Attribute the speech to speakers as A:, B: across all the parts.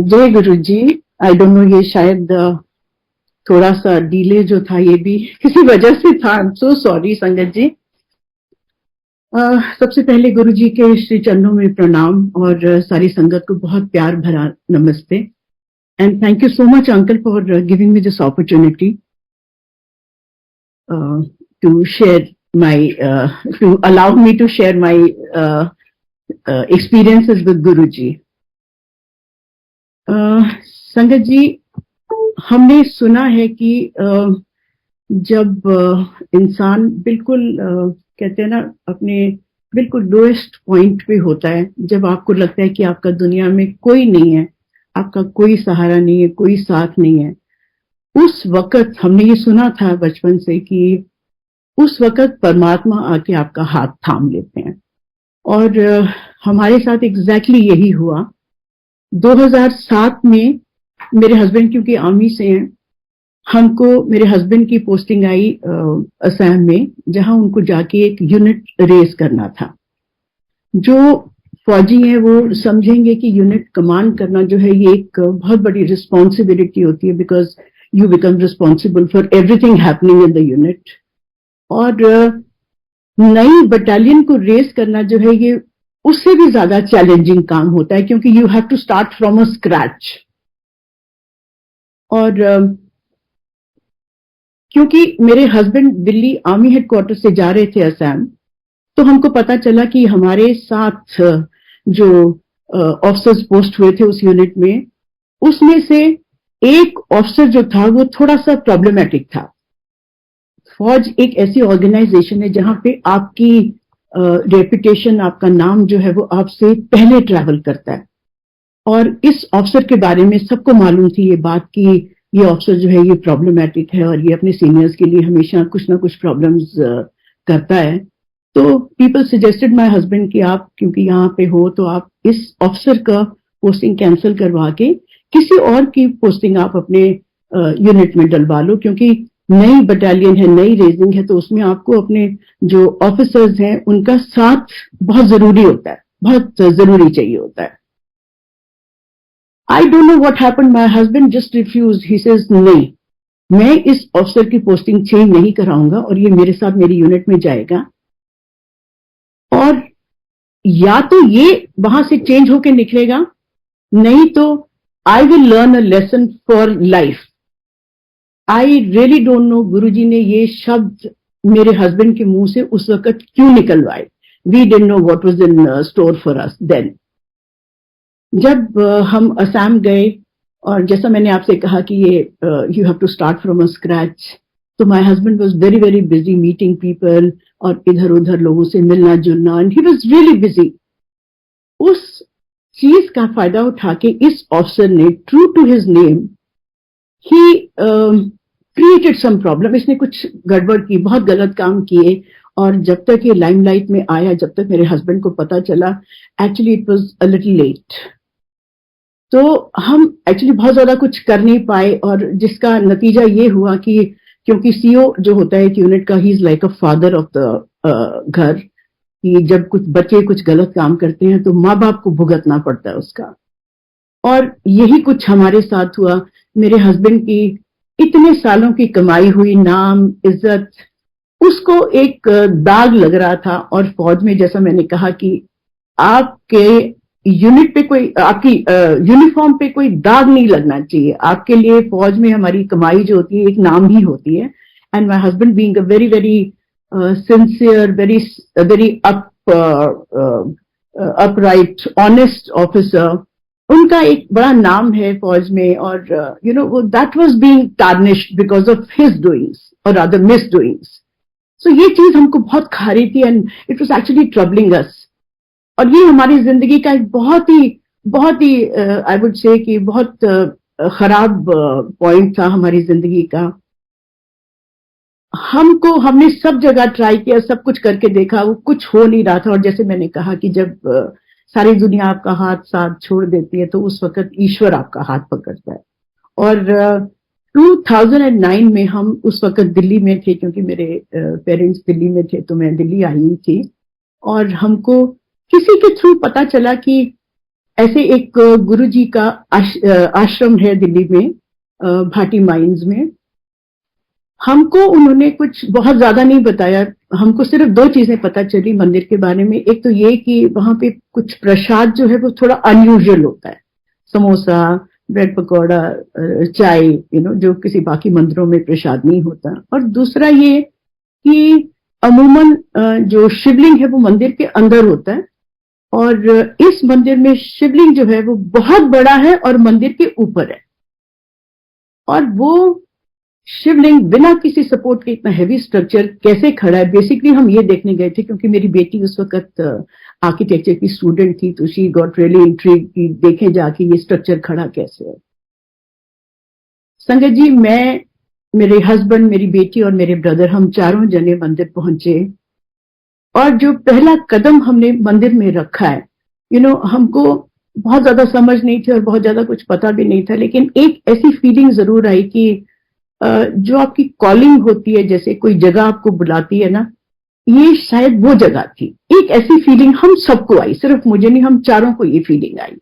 A: जय गुरु जी। I don't know, ये शायद थोड़ा सा डिले जो था ये भी किसी वजह से था। आई एम सो सॉरी संगत जी। सबसे पहले गुरु जी के श्री चरणों में प्रणाम और सारी संगत को बहुत प्यार भरा नमस्ते। And thank you so much uncle for giving me this opportunity to share my to allow me to share my experiences with गुरु जी। संगत जी, हमने सुना है कि जब इंसान बिल्कुल कहते हैं ना अपने बिल्कुल लोएस्ट पॉइंट पे होता है, जब आपको लगता है कि आपका दुनिया में कोई नहीं है, आपका कोई सहारा नहीं है, कोई साथ नहीं है, उस वक्त हमने ये सुना था बचपन से कि उस वक्त परमात्मा आके आपका हाथ थाम लेते हैं। और हमारे साथ एग्जैक्टली यही हुआ। 2007 में मेरे हस्बैंड क्योंकि आर्मी से हैं, हमको मेरे हस्बैंड की पोस्टिंग आई असम में, जहां उनको जाके एक यूनिट रेस करना था। जो फौजी हैं वो समझेंगे कि यूनिट कमांड करना जो है ये एक बहुत बड़ी रिस्पॉन्सिबिलिटी होती है, because you become responsible for everything happening in the unit. और नई बटालियन को रेस करना जो है ये उससे भी ज्यादा चैलेंजिंग काम होता है, क्योंकि you have to start from a scratch. और क्योंकि मेरे हस्बैंड दिल्ली आर्मी हेडक्वार्टर से जा रहे थे असम, तो हमको पता चला कि हमारे साथ जो ऑफिसर्स पोस्ट हुए थे उस यूनिट में, उसमें से एक ऑफिसर जो था वो थोड़ा सा प्रॉब्लमेटिक था। फौज एक ऐसी ऑर्गेनाइजेशन है जहां पे आपकी रेपुटेशन, आपका नाम जो है वो आपसे पहले ट्रैवल करता है। और इस ऑफिसर के बारे में सबको मालूम थी ये बात कि ये ऑफिसर जो है ये प्रॉब्लमेटिक है और ये अपने सीनियर्स के लिए हमेशा कुछ ना कुछ प्रॉब्लम्स करता है। तो पीपल सजेस्टेड माय हस्बैंड कि आप क्योंकि यहाँ पे हो तो आप इस ऑफिसर का पोस्टिंग कैंसिल करवा के किसी और की पोस्टिंग आप अपने यूनिट में डलवा लो, क्योंकि नई बटालियन है, नई रेजिंग है, तो उसमें आपको अपने जो ऑफिसर्स हैं उनका साथ बहुत जरूरी होता है, बहुत जरूरी चाहिए होता है। I don't know what happened. My husband just refused. He says नहीं, मैं इस ऑफिसर की पोस्टिंग चेंज नहीं कराऊंगा और ये मेरे साथ मेरी यूनिट में जाएगा। और या तो ये वहां से चेंज होके निकलेगा, नहीं तो I will learn a lesson for life. I really don't know Guruji ने ये शब्द मेरे हस्बैंड के मुंह से उस वक्त क्यों निकलवाए। We didn't know what was in store for us then. जब हम असम गए और जैसा मैंने आपसे कहा कि ये you have to start from a scratch, तो my husband was very very busy meeting people और इधर उधर लोगों से मिलना जुलना, and he was really busy. उस चीज का फायदा उठा के इस ऑफिसर ने, true to his name, he created some problem. इसने कुछ गड़बड़ की, बहुत गलत काम किए, और जब तक ये लाइमलाइट में आया, जब तक मेरे हस्बैंड को पता चला, actually it was a little late. तो हम एक्चुअली बहुत ज्यादा कुछ कर नहीं पाए, और जिसका नतीजा ये हुआ कि क्योंकि सीओ जो होता है कि यूनिट का, he is like a father of the घर, कि जब कुछ बच्चे कुछ गलत काम करते हैं तो माँ बाप को भुगतना पड़ता है उसका। और यही कुछ हमारे साथ हुआ। मेरे हस्बैंड की इतने सालों की कमाई हुई नाम, इज्जत, उसको एक दाग लग रहा था। और फौज में जैसा मैंने कहा कि आपके यूनिट पे कोई, आपकी यूनिफॉर्म पे कोई दाग नहीं लगना चाहिए। आपके लिए फौज में हमारी कमाई जो होती है एक नाम ही होती है। And my husband being a very very sincere, very very upright, honest officer, उनका एक बड़ा नाम है फौज में। और you know that was being tarnished because of his doings और अदर मिस डूइंग्स। सो ये चीज हमको बहुत खा रही थी, and it was actually troubling us. और ये हमारी जिंदगी का एक बहुत ही आई वुड से कि बहुत खराब पॉइंट था हमारी जिंदगी का। हमने सब जगह ट्राई किया, सब कुछ करके देखा, वो कुछ हो नहीं रहा था। और जैसे मैंने कहा कि जब सारी दुनिया आपका हाथ साथ छोड़ देती है तो उस वक्त ईश्वर आपका हाथ पकड़ता है। और 2009 में हम उस वक्त दिल्ली में थे, क्योंकि मेरे पेरेंट्स दिल्ली में थे, तो मैं दिल्ली आई हुई थी। और हमको किसी के थ्रू पता चला कि ऐसे एक गुरु जी का आश्रम है दिल्ली में, भाटी माइंस में। हमको उन्होंने कुछ बहुत ज्यादा नहीं बताया, हमको सिर्फ 2 चीजें पता चली मंदिर के बारे में। एक तो ये कि वहां पे कुछ प्रसाद जो है वो थोड़ा अनयूजुअल होता है, समोसा, ब्रेड पकौड़ा, चाय, जो किसी बाकी मंदिरों में प्रसाद नहीं होता। और दूसरा ये कि अमूमन जो शिवलिंग है वो मंदिर के अंदर होता है, और इस मंदिर में शिवलिंग जो है वो बहुत बड़ा है और मंदिर के ऊपर है। और वो शिवलिंग बिना किसी सपोर्ट के इतना हैवी स्ट्रक्चर कैसे खड़ा है, बेसिकली हम ये देखने गए थे क्योंकि मेरी बेटी उस वक्त आर्किटेक्चर की स्टूडेंट थी, तो शी गॉट रियली इंट्रिग कि देखें जाके ये स्ट्रक्चर खड़ा कैसे है। संगत जी, मैं, मेरे हस्बैंड, मेरी बेटी और मेरे ब्रदर, हम चारों जने मंदिर पहुंचे। और जो पहला कदम हमने मंदिर में रखा है, हमको बहुत ज्यादा समझ नहीं थी और बहुत ज्यादा कुछ पता भी नहीं था, लेकिन एक ऐसी फीलिंग जरूर आई कि जो आपकी कॉलिंग होती है, जैसे कोई जगह आपको बुलाती है ना, ये शायद वो जगह थी। एक ऐसी फीलिंग हम सबको आई, सिर्फ मुझे नहीं, हम चारों को ये फीलिंग आई।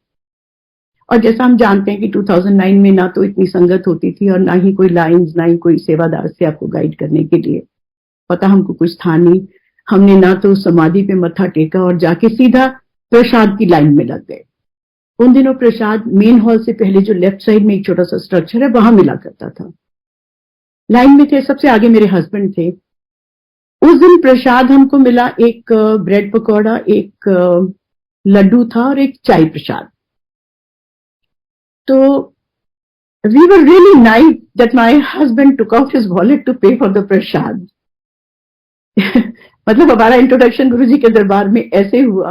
A: और जैसा हम जानते हैं कि 2009 में ना तो इतनी संगत होती थी और ना ही कोई लाइंस, ना ही कोई सेवादार से आपको गाइड करने के लिए, पता हमको कुछ था नहीं। हमने ना तो समाधि पे मत्था टेका और जाके सीधा प्रसाद की लाइन में लग गए। उन दिनों प्रसाद मेन हॉल से पहले जो लेफ्ट साइड में एक छोटा सा स्ट्रक्चर है वहां मिला करता था। लाइन में थे, सबसे आगे मेरे हस्बैंड थे। उस दिन प्रसाद हमको मिला, एक ब्रेड पकौड़ा, एक लड्डू था और एक चाय प्रसाद। तो we were really nice that my husband took out his wallet to pay for the prasad. मतलब हमारा इंट्रोडक्शन गुरु जी के दरबार में ऐसे हुआ।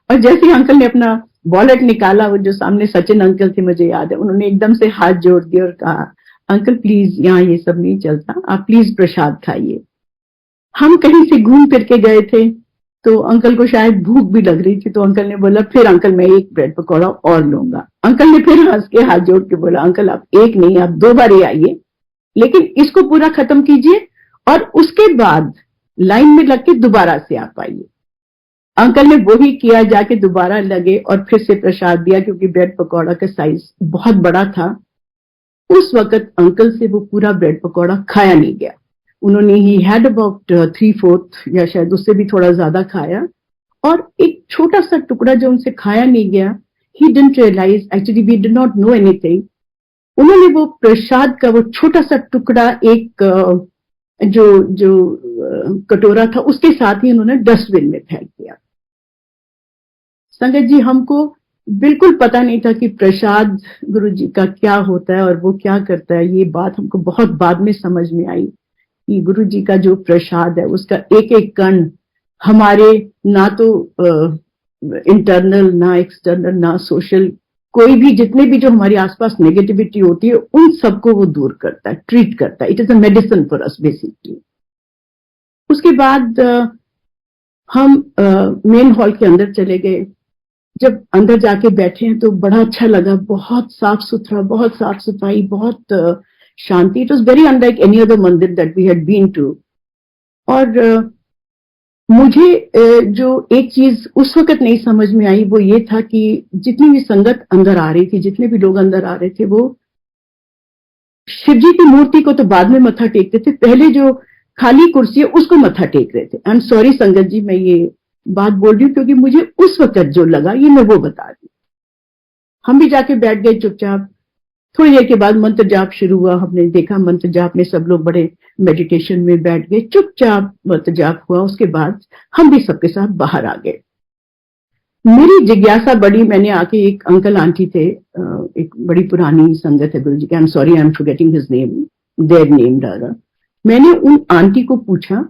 A: और जैसे ही अंकल ने अपना वॉलेट निकाला, वो जो सामने सचिन अंकल थे, मुझे याद है, उन्होंने एकदम से हाथ जोड़ दिया और कहा, अंकल प्लीज यहाँ ये सब नहीं चलता, आप प्लीज प्रसाद खाइए। हम कहीं से घूम फिर के गए थे, तो अंकल को शायद भूख भी लग रही थी, तो अंकल ने बोला, फिर अंकल मैं एक ब्रेड पकौड़ा और लूंगा। अंकल ने फिर हंस के हाथ जोड़ के बोला, अंकल आप एक नहीं, आप 2 बार ही आइए, लेकिन इसको पूरा खत्म कीजिए और उसके बाद लाइन में लग के दोबारा से आप आइए। अंकल ने वही किया, जाके दोबारा लगे और फिर से प्रसाद दिया, क्योंकि ब्रेड पकौड़ा का साइज बहुत बड़ा था। उस वक्त अंकल से वो पूरा ब्रेड पकौड़ा खाया नहीं गया। उन्होंने ही हैड अबाउट 3/4 या शायद उससे भी थोड़ा ज्यादा खाया, और एक छोटा सा टुकड़ा जो उनसे खाया नहीं गया, he didn't realize, actually we did not know anything, उन्होंने वो प्रसाद का वो छोटा सा टुकड़ा एक जो कटोरा था उसके साथ ही उन्होंने डस्टबिन में फेंक दिया। संगत जी, हमको बिल्कुल पता नहीं था कि प्रसाद गुरु जी का क्या होता है और वो क्या करता है। ये बात हमको बहुत बाद में समझ में आई कि गुरु जी का जो प्रसाद है उसका एक एक कण हमारे ना तो इंटरनल, ना एक्सटर्नल, ना सोशल, कोई भी जितने भी जो हमारे आसपास नेगेटिविटी होती है उन सबको वो दूर करता है, ट्रीट करता है। It is a medicine for us basically. उसके बाद हम मेन हॉल के अंदर चले गए। जब अंदर जाके बैठे हैं तो बड़ा अच्छा लगा, बहुत साफ सुथरा, बहुत साफ सफाई, बहुत शांति। It was very unlike any other mandir that we had been to. और मुझे जो एक चीज उस वक्त नहीं समझ में आई वो ये था कि जितनी भी संगत अंदर आ रही थी, जितने भी लोग अंदर आ रहे थे, वो शिव जी की मूर्ति को तो बाद में मत्था टेकते थे, पहले जो खाली कुर्सी है उसको मत्था टेक रहे थे। आई एम सॉरी संगत जी, मैं ये बात बोल रही हूँ क्योंकि मुझे उस वक्त जो लगा ये मैं वो बता दी। हम भी जाके बैठ गए चुपचाप। थोड़ी देर के बाद मंत्र जाप शुरू हुआ। हमने देखा मंत्र जाप में सब लोग बड़े मेडिटेशन में बैठ गए, चुपचाप मंत्र जाप हुआ। उसके बाद हम भी सबके साथ बाहर आ गए। मेरी जिज्ञासा बड़ी, मैंने आके, एक अंकल आंटी थे, एक बड़ी पुरानी संगत है गुरु जी की, आई am sorry I am forgetting his name, their name rather. मैंने उन आंटी को पूछा,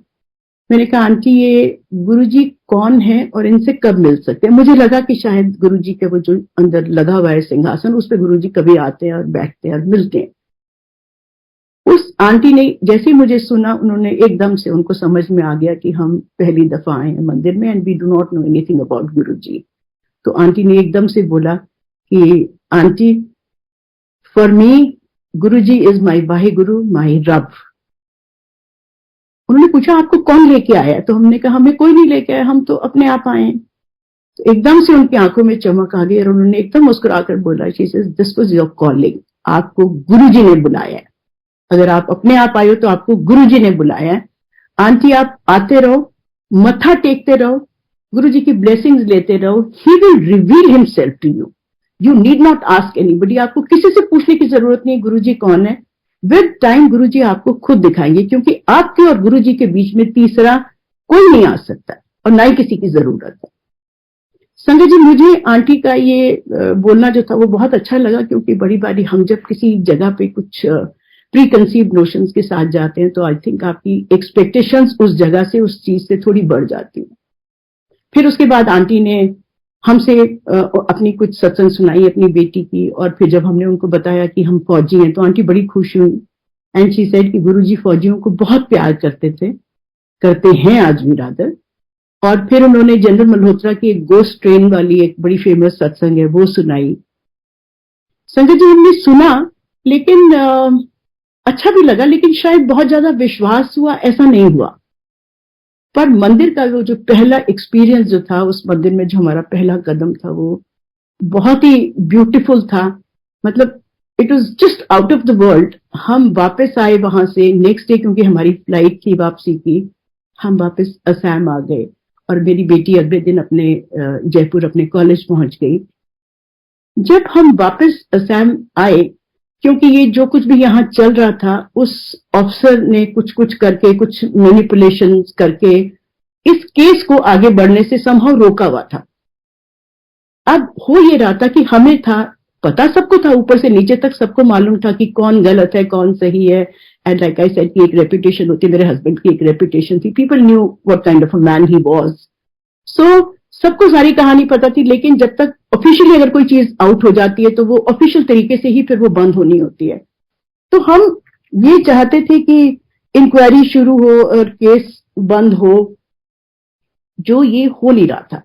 A: मैंने कहा आंटी ये गुरुजी कौन है और इनसे कब मिल सकते हैं। मुझे लगा कि शायद गुरुजी के वो जो अंदर लगा हुआ है सिंहासन, उस पर गुरुजी कभी आते हैं और बैठते हैं और मिलते हैं। उस आंटी ने जैसे ही मुझे सुना, उन्होंने एकदम से, उनको समझ में आ गया कि हम पहली दफा आए हैं मंदिर में and we do not know anything about Guruji. तो आंटी ने एकदम से बोला कि aunty, for me Guruji is my Waheguru, my रब। उन्होंने पूछा आपको कौन लेके आया? तो हमने कहा हमें कोई नहीं लेके आया, हम तो अपने आप आए। तो एकदम से उनकी आंखों में चमक आ गई और उन्होंने एकदम मुस्कुराकर बोला, she says this was your calling, आपको गुरुजी ने बुलाया है। अगर आप अपने आप आए हो तो आपको गुरुजी ने बुलाया है। आंटी आप आते रहो, मत्था टेकते रहो, गुरुजी की ब्लेसिंग्स लेते रहो, he will reveal himself to you, you need not ask anybody, आपको किसी से पूछने की जरूरत नहीं गुरुजी कौन है। विद टाइम गुरुजी आपको खुद दिखाएंगे, क्योंकि आपके और गुरुजी के बीच में तीसरा कोई नहीं आ सकता और ना ही किसी की जरूरत है। संजय जी, मुझे आंटी का ये बोलना जो था वो बहुत अच्छा लगा, क्योंकि बड़ी बारी हम जब किसी जगह पे कुछ प्री कंसीव नोशंस के साथ जाते हैं तो आई थिंक आपकी एक्सपेक्टेशंस उस जगह से, उस चीज से थोड़ी बढ़ जाती है। फिर उसके बाद आंटी ने हमसे अपनी कुछ सत्संग सुनाई अपनी बेटी की, और फिर जब हमने उनको बताया कि हम फौजी हैं तो आंटी बड़ी खुश हुई। एंड शी सेड कि गुरुजी फौजियों को बहुत प्यार करते थे, करते हैं आज भी रादर। और फिर उन्होंने जनरल मल्होत्रा की एक गोस्ट ट्रेन वाली एक बड़ी फेमस सत्संग है वो सुनाई। संजय जी, हमने सुना, लेकिन अच्छा भी लगा, लेकिन शायद बहुत ज्यादा विश्वास हुआ ऐसा नहीं हुआ। पर मंदिर का वो जो पहला एक्सपीरियंस जो था, उस मंदिर में जो हमारा पहला कदम था वो बहुत ही ब्यूटीफुल था। मतलब it was just out of the world. हम वापस आए वहां से नेक्स्ट डे, क्योंकि हमारी फ्लाइट थी वापसी की, हम वापस असम आ गए और मेरी बेटी अगले दिन अपने जयपुर अपने कॉलेज पहुंच गई। जब हम वापस असम आए, क्योंकि ये जो कुछ भी यहाँ चल रहा था, उस ऑफिसर ने कुछ कुछ करके, कुछ मैनिपुलेशन करके इस केस को आगे बढ़ने से समहाउ रोका हुआ था। अब हो ये रहा था कि हमें था पता, सबको था, ऊपर से नीचे तक सबको मालूम था कि कौन गलत है कौन सही है। एंड लाइक आई सेड कि एक रेपुटेशन होती है, मेरे हस्बैंड की एक रेपुटेशन थी, people knew what kind of a man he was. So सबको सारी कहानी पता थी, लेकिन जब तक ऑफिशियली अगर कोई चीज आउट हो जाती है तो वो ऑफिशियल तरीके से ही फिर वो बंद होनी होती है। तो हम ये चाहते थे कि इंक्वायरी शुरू हो और केस बंद हो, जो ये हो नहीं रहा था।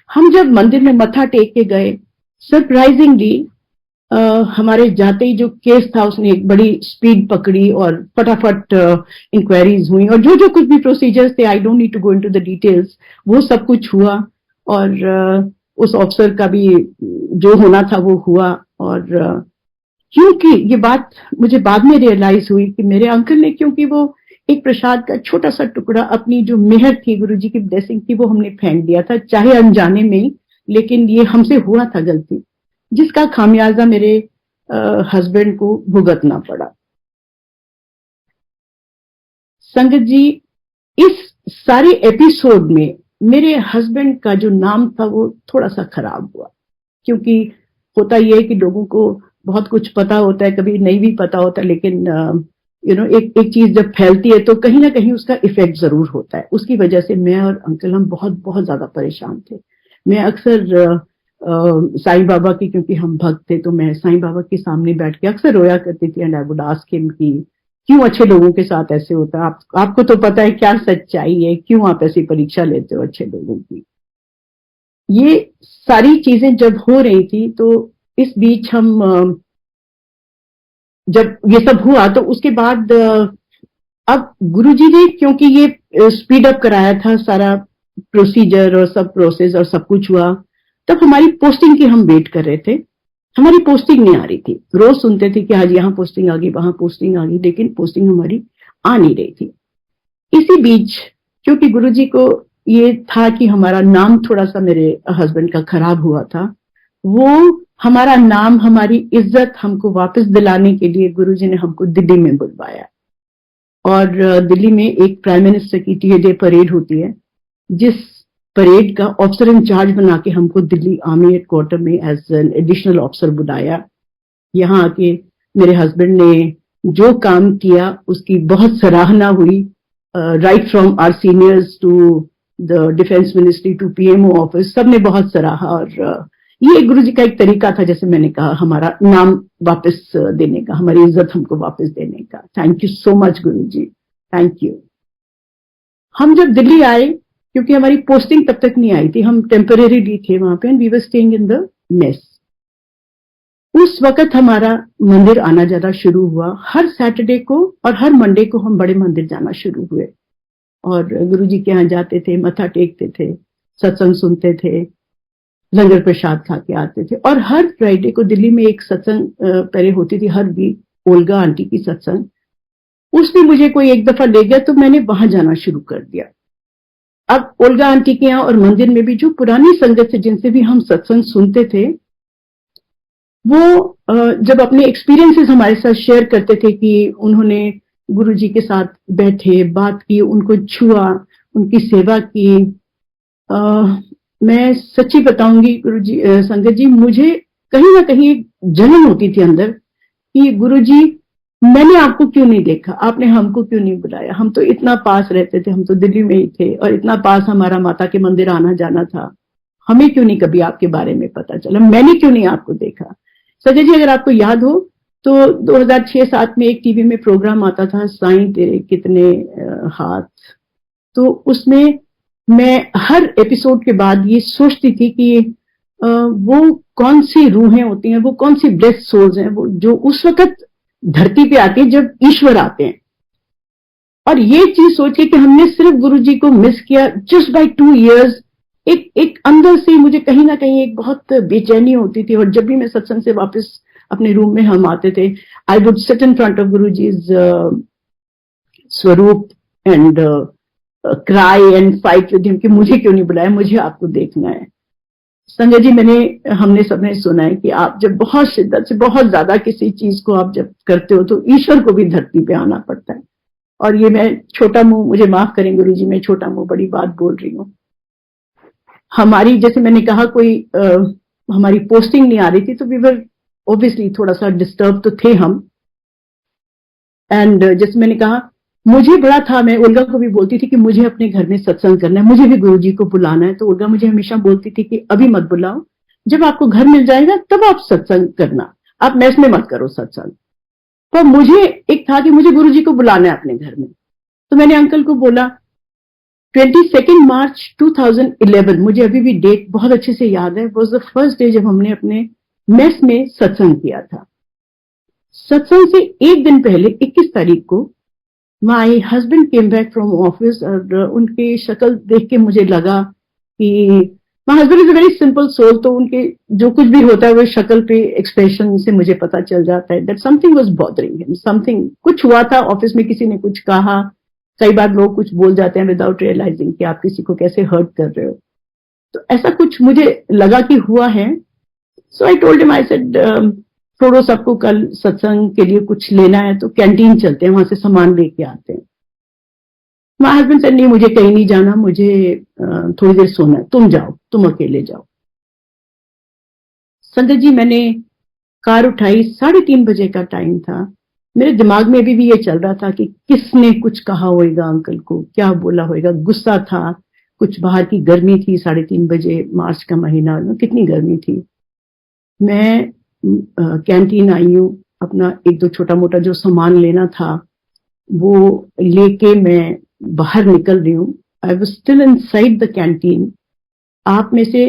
A: हम जब मंदिर में मत्था टेक के गए, सरप्राइजिंगली हमारे जाते ही जो केस था उसने एक बड़ी स्पीड पकड़ी और फटाफट इंक्वायरीज हुई, और जो जो कुछ भी प्रोसीजर्स थे, I don't need to go into the details, वो सब कुछ हुआ। और उस ऑफिसर का भी जो होना था वो हुआ। और क्योंकि ये बात मुझे बाद में रियलाइज हुई कि मेरे अंकल ने, क्योंकि वो एक प्रसाद का छोटा सा टुकड़ा, अपनी जो मेहर थी, गुरुजी की ब्लेसिंग थी, वो हमने फेंक दिया था, चाहे अनजाने में ही, लेकिन ये हमसे हुआ था गलती, जिसका खामियाजा मेरे हस्बैंड को भुगतना पड़ा। संगत जी, इस सारे एपिसोड में मेरे हस्बैंड का जो नाम था वो थोड़ा सा खराब हुआ, क्योंकि होता यह है कि लोगों को बहुत कुछ पता होता है, कभी नहीं भी पता होता, लेकिन एक चीज जब फैलती है तो कहीं ना कहीं उसका इफेक्ट जरूर होता है। उसकी वजह से मैं और अंकल हम बहुत बहुत ज्यादा परेशान थे। मैं अक्सर साईं बाबा की, क्योंकि हम भक्त थे, तो मैं साईं बाबा के सामने बैठ के अक्सर रोया करती थी। And I would ask him कि क्यों अच्छे लोगों के साथ ऐसे होता है, आपको तो पता है क्या सच्चाई है, क्यों आप ऐसी परीक्षा लेते हो अच्छे लोगों की। ये सारी चीजें जब हो रही थी, तो इस बीच हम जब ये सब हुआ तो उसके बाद अब गुरुजी ने, क्योंकि ये स्पीड अप कराया था सारा प्रोसीजर और सब प्रोसेस और सब कुछ हुआ, तब हमारी पोस्टिंग की हम वेट कर रहे थे। हमारी पोस्टिंग नहीं आ रही थी। रोज सुनते थे कि आज यहाँ पोस्टिंग आ गई, वहां पोस्टिंग आ गई, लेकिन पोस्टिंग हमारी आ नहीं रही थी। इसी बीच क्योंकि गुरुजी को ये था कि हमारा नाम थोड़ा सा मेरे हस्बैंड का खराब हुआ था, वो हमारा नाम, हमारी इज्जत हमको वापस दिलाने के लिए गुरुजी ने हमको दिल्ली में बुलवाया। और दिल्ली में एक प्राइम मिनिस्टर की टी-डे परेड होती है, जिस परेड का ऑफिसर इंचार्ज बना के हमको दिल्ली आर्मी हेडक्वार्टर में एज एन एडिशनल ऑफिसर बुलाया। यहाँ आके मेरे हस्बैंड ने जो काम किया उसकी बहुत सराहना हुई, right from our seniors to the defence ministry to PMO office, सबने बहुत सराहा। और ये गुरु जी का एक तरीका था, जैसे मैंने कहा, हमारा नाम वापस देने का, हमारी इज्जत हमको वापस देने का। Thank you so much Guru ji, thank you. हम जब दिल्ली आए, क्योंकि हमारी पोस्टिंग तब तक नहीं आई थी, हम टेम्परेरी थे वहां पे, and we were staying in the mess. उस वक्त हमारा मंदिर आना जाना शुरू हुआ। हर सैटरडे को और हर मंडे को हम बड़े मंदिर जाना शुरू हुए और गुरु जी के यहाँ जाते थे, मत्था टेकते थे, सत्संग सुनते थे। लंगर प्रसाद खा के आते थे। और हर फ्राइडे को दिल्ली में एक सत्संग पहले होती थी हर वीक, ओल्गा आंटी की सत्संग। उसने मुझे कोई एक दफा ले गया तो मैंने वहां जाना शुरू कर दिया। अब ओल्गा आंटी के यहाँ और मंदिर में भी जो पुरानी संगत से जिनसे भी हम सत्संग सुनते थे, वो जब अपने एक्सपीरियंसेस हमारे साथ शेयर करते थे कि उन्होंने गुरुजी के साथ बैठे, बात की, उनको छुआ, उनकी सेवा की, मैं सच्ची बताऊंगी गुरुजी, संगत जी, मुझे कहीं ना कहीं एक जलन होती थी अंदर कि गुरुजी, मैंने आपको क्यों नहीं देखा, आपने हमको क्यों नहीं बुलाया, हम तो इतना पास रहते थे, हम तो दिल्ली में ही थे और इतना पास हमारा माता के मंदिर आना जाना था, हमें क्यों नहीं कभी आपके बारे में पता चला, मैंने क्यों नहीं आपको देखा। सजय जी, अगर आपको याद हो तो 2006-07 में एक टीवी में प्रोग्राम आता था, साईं तेरे कितने हाथ, तो उसमें मैं हर एपिसोड के बाद ये सोचती थी कि वो कौन सी रूहें होती हैं, वो कौन सी ब्लेस्ड सोल्स हैं, वो जो उस वक्त धरती पे आती है जब ईश्वर आते हैं। और ये चीज सोच के कि हमने सिर्फ गुरुजी को मिस किया जस्ट बाय 2 years, एक अंदर से मुझे कहीं ना कहीं एक बहुत बेचैनी होती थी। और जब भी मैं सत्संग से वापस अपने रूम में हम आते थे, I would sit in front of गुरुजी's swaroop and cry and fight with him कि मुझे क्यों नहीं बुलाया, मुझे आपको देखना है। संजय जी, हमने सबने सुना है कि आप जब बहुत शिद्दत से, बहुत ज्यादा किसी चीज को आप जब करते हो तो ईश्वर को भी धरती पे आना पड़ता है। और ये मैं छोटा मुंह, मुझे माफ करें गुरुजी, मैं छोटा मुंह बड़ी बात बोल रही हूँ। हमारी, जैसे मैंने कहा, कोई हमारी पोस्टिंग नहीं आ रही थी तो वी वर ऑब्वियसली थोड़ा सा डिस्टर्ब तो थे हम। एंड जैसे मैंने कहा, मुझे बड़ा था, मैं उल्गा को भी बोलती थी कि मुझे अपने घर में सत्संग करना है, मुझे भी गुरुजी को बुलाना है। तो उल्गा मुझे हमेशा बोलती थी कि अभी मत बुलाओ, जब आपको घर मिल जाएगा तब आप सत्संग करना, आप मेस में मत करो सत्संग। पर मुझे एक था कि मुझे गुरुजी को बुलाना है अपने घर में। तो मैंने अंकल को बोला, 22 मार्च 2011, मुझे अभी भी डेट बहुत अच्छे से याद है, वॉज द फर्स्ट डे जब हमने अपने मेस में सत्संग किया था। सत्संग से एक दिन पहले 21 तारीख को my husband came back from office और उनकी शक्ल देख के मुझे लगा कि my husband is a very simple soul, तो उनके जो कुछ भी होता है वो शक्ल पे एक्सप्रेशन से मुझे पता चल जाता है that something was bothering him, something कुछ हुआ था ऑफिस में, किसी ने कुछ कहा। कई बार लोग कुछ बोल जाते हैं विदाउट रियलाइजिंग कि आप किसी को कैसे हर्ट कर रहे हो, तो ऐसा कुछ मुझे लगा कि हुआ है। So I told him, I said छोड़ो, सबको कल सत्संग के लिए कुछ लेना है तो कैंटीन चलते हैं, वहां से सामान लेके आते हैं। माय हस्बैंड सेड, नहीं मुझे कहीं नहीं जाना, मुझे थोड़ी देर सोना है, तुम जाओ, तुम अकेले जाओ। संगत जी, मैंने कार उठाई, 3:30 बजे का टाइम था। मेरे दिमाग में अभी भी ये चल रहा था कि किसने कुछ कहा होगा अंकल को, क्या बोला होगा, गुस्सा था, कुछ बाहर की गर्मी थी, 3:30 बजे, मार्च का महीना, कितनी गर्मी थी। मैं कैंटीन आई हूँ, अपना एक दो छोटा मोटा जो सामान लेना था वो लेके मैं बाहर निकल रही हूँ। I was still in side the canteen. आप में से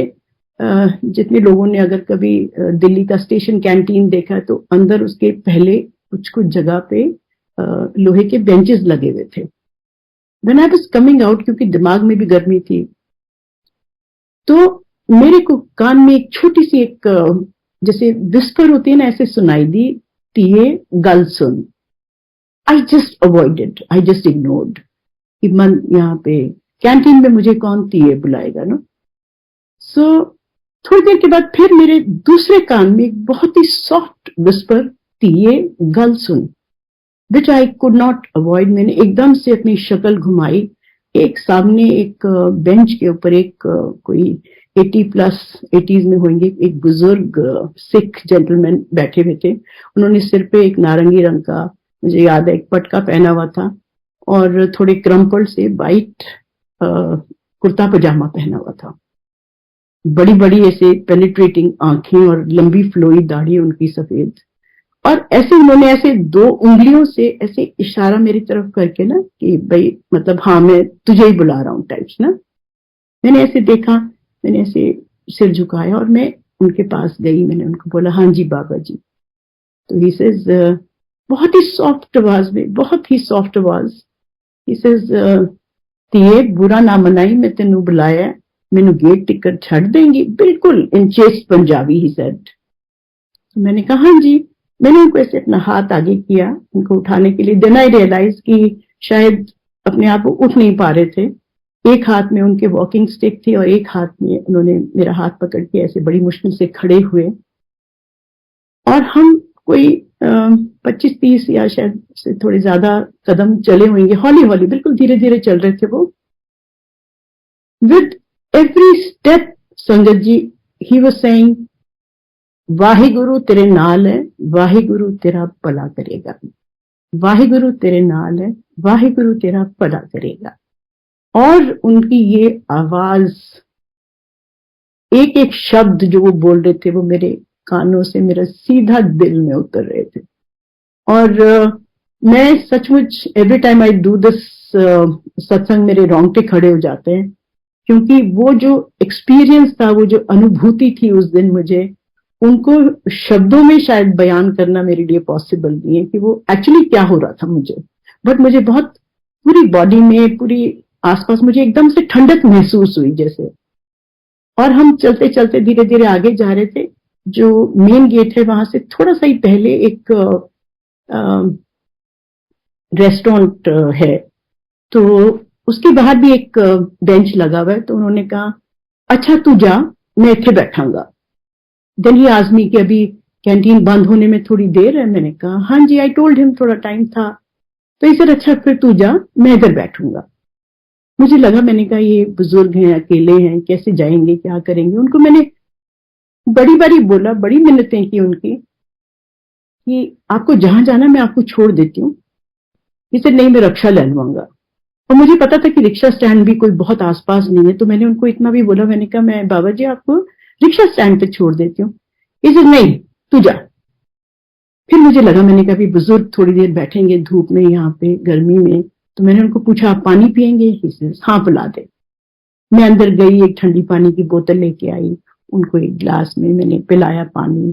A: जितने लोगों ने अगर कभी दिल्ली का स्टेशन कैंटीन देखा है तो अंदर उसके पहले कुछ कुछ जगह पे लोहे के बेंचेस लगे हुए थे। When I was coming out, क्योंकि दिमाग में भी गर्मी थी, तो मेरे को कान में एक छोटी सी एक जैसे विस्पर होती है ना, ऐसे सुनाई दी, तिये गल सुन। I just avoided, I just ignored कि मन यहाँ पे कैंटीन में मुझे कौन तिये बुलाएगा ना। सो थोड़ी देर के बाद फिर मेरे दूसरे कान में एक बहुत ही सॉफ्ट विस्पर, तिये गल सुन, विच आई कुड नॉट अवॉइड। मैंने एकदम से अपनी शक्ल घुमाई, एक सामने एक बेंच के ऊपर एक कोई 80s में होंगे, एक बुजुर्ग सिख जेंटलमैन बैठे हुए थे। उन्होंने सिर पे एक नारंगी रंग का, मुझे याद है, एक पटका पहना हुआ था और थोड़े क्रम्पल से वाइट कुर्ता पजामा पहना हुआ था। बड़ी बड़ी ऐसे पेनिट्रेटिंग आंखें और लंबी फ्लोई दाढ़ी उनकी सफेद, और ऐसे उन्होंने ऐसे 2 उंगलियों से ऐसे इशारा मेरी तरफ करके ना कि भाई मतलब हाँ मैं तुझे ही बुला रहा हूँ टाइप्स ना। मैंने ऐसे देखा, मैंने ऐसे सिर झुकाया और मैं उनके पास गई। मैंने उनको बोला, हाँ जी बाबा जी। तो ही सेज, बहुत ही सॉफ्ट आवाज में, बहुत ही सॉफ्ट आवाज, ही सेज, तिये बुरा ना मनाई, मैं तेनू बुलाया मैनू गेट टिकट छड़ देंगी, बिल्कुल in chest Punjabi he said. तो मैंने कहा हाँ जी। मैंने उनको ऐसे अपना हाथ आगे किया उनको उठाने के लिए। देन आई रियलाइज कि शायद अपने आप वो उठ नहीं पा रहे थे। एक हाथ में उनके वॉकिंग स्टिक थी और एक हाथ में उन्होंने मेरा हाथ पकड़ के ऐसे बड़ी मुश्किल से खड़े हुए, और हम कोई 25-30 या शायद से थोड़े ज्यादा कदम चले होंगे, हौली हौली बिल्कुल धीरे धीरे चल रहे थे वो। विद एवरी स्टेप संगत जी ही वाज सेइंग, वाहिगुरु तेरे नाल है, वाहिगुरु तेरा भला करेगा, वाहिगुरु तेरे नाल है, वाहिगुरु तेरा भला करेगा। और उनकी ये आवाज, एक एक शब्द जो वो बोल रहे थे वो मेरे कानों से मेरा सीधा दिल में उतर रहे थे। और मैं सचमुच every time I do this सत्संग मेरे रोंगटे खड़े हो जाते हैं, क्योंकि वो जो एक्सपीरियंस था, वो जो अनुभूति थी उस दिन मुझे, उनको शब्दों में शायद बयान करना मेरे लिए पॉसिबल नहीं है कि वो एक्चुअली क्या हो रहा था मुझे। बट मुझे बहुत पूरी बॉडी में, पूरी आसपास मुझे एकदम से ठंडक महसूस हुई जैसे। और हम चलते चलते धीरे धीरे आगे जा रहे थे। जो मेन गेट है वहां से थोड़ा सा ही पहले एक रेस्टोरेंट है, तो उसके बाहर भी एक बेंच लगा हुआ है। तो उन्होंने कहा अच्छा तू जा, मैं इतने बैठांगा। देन ही आजमी कि अभी कैंटीन बंद होने में थोड़ी देर है। मैंने कहा हाँ जी। आई टोल्ड हिम थोड़ा टाइम था। तो ही सर अच्छा फिर तू जा, मैं इधर बैठूंगा। मुझे लगा, मैंने कहा ये बुजुर्ग हैं, अकेले हैं, कैसे जाएंगे, क्या करेंगे। उनको मैंने बड़ी बारी बोला, बड़ी मिन्नतें की उनकी कि आपको जहां जाना मैं आपको छोड़ देती हूँ। इसे नहीं, मैं रिक्शा ले लूंगा। और मुझे पता था कि रिक्शा स्टैंड भी कोई बहुत आसपास नहीं है। तो मैंने उनको इतना भी बोला, मैंने कहा मैं बाबा जी आपको रिक्शा स्टैंड पे छोड़ देती हूँ। इसे नहीं, तू जा। फिर मुझे लगा, मैंने कहा भी बुजुर्ग थोड़ी देर बैठेंगे धूप में यहाँ पे गर्मी में। तो मैंने उनको पूछा आप पानी पियेंगे? हाँ पिला दे। मैं अंदर गई, एक ठंडी पानी की बोतल लेके आई, उनको एक ग्लास में मैंने पिलाया पानी।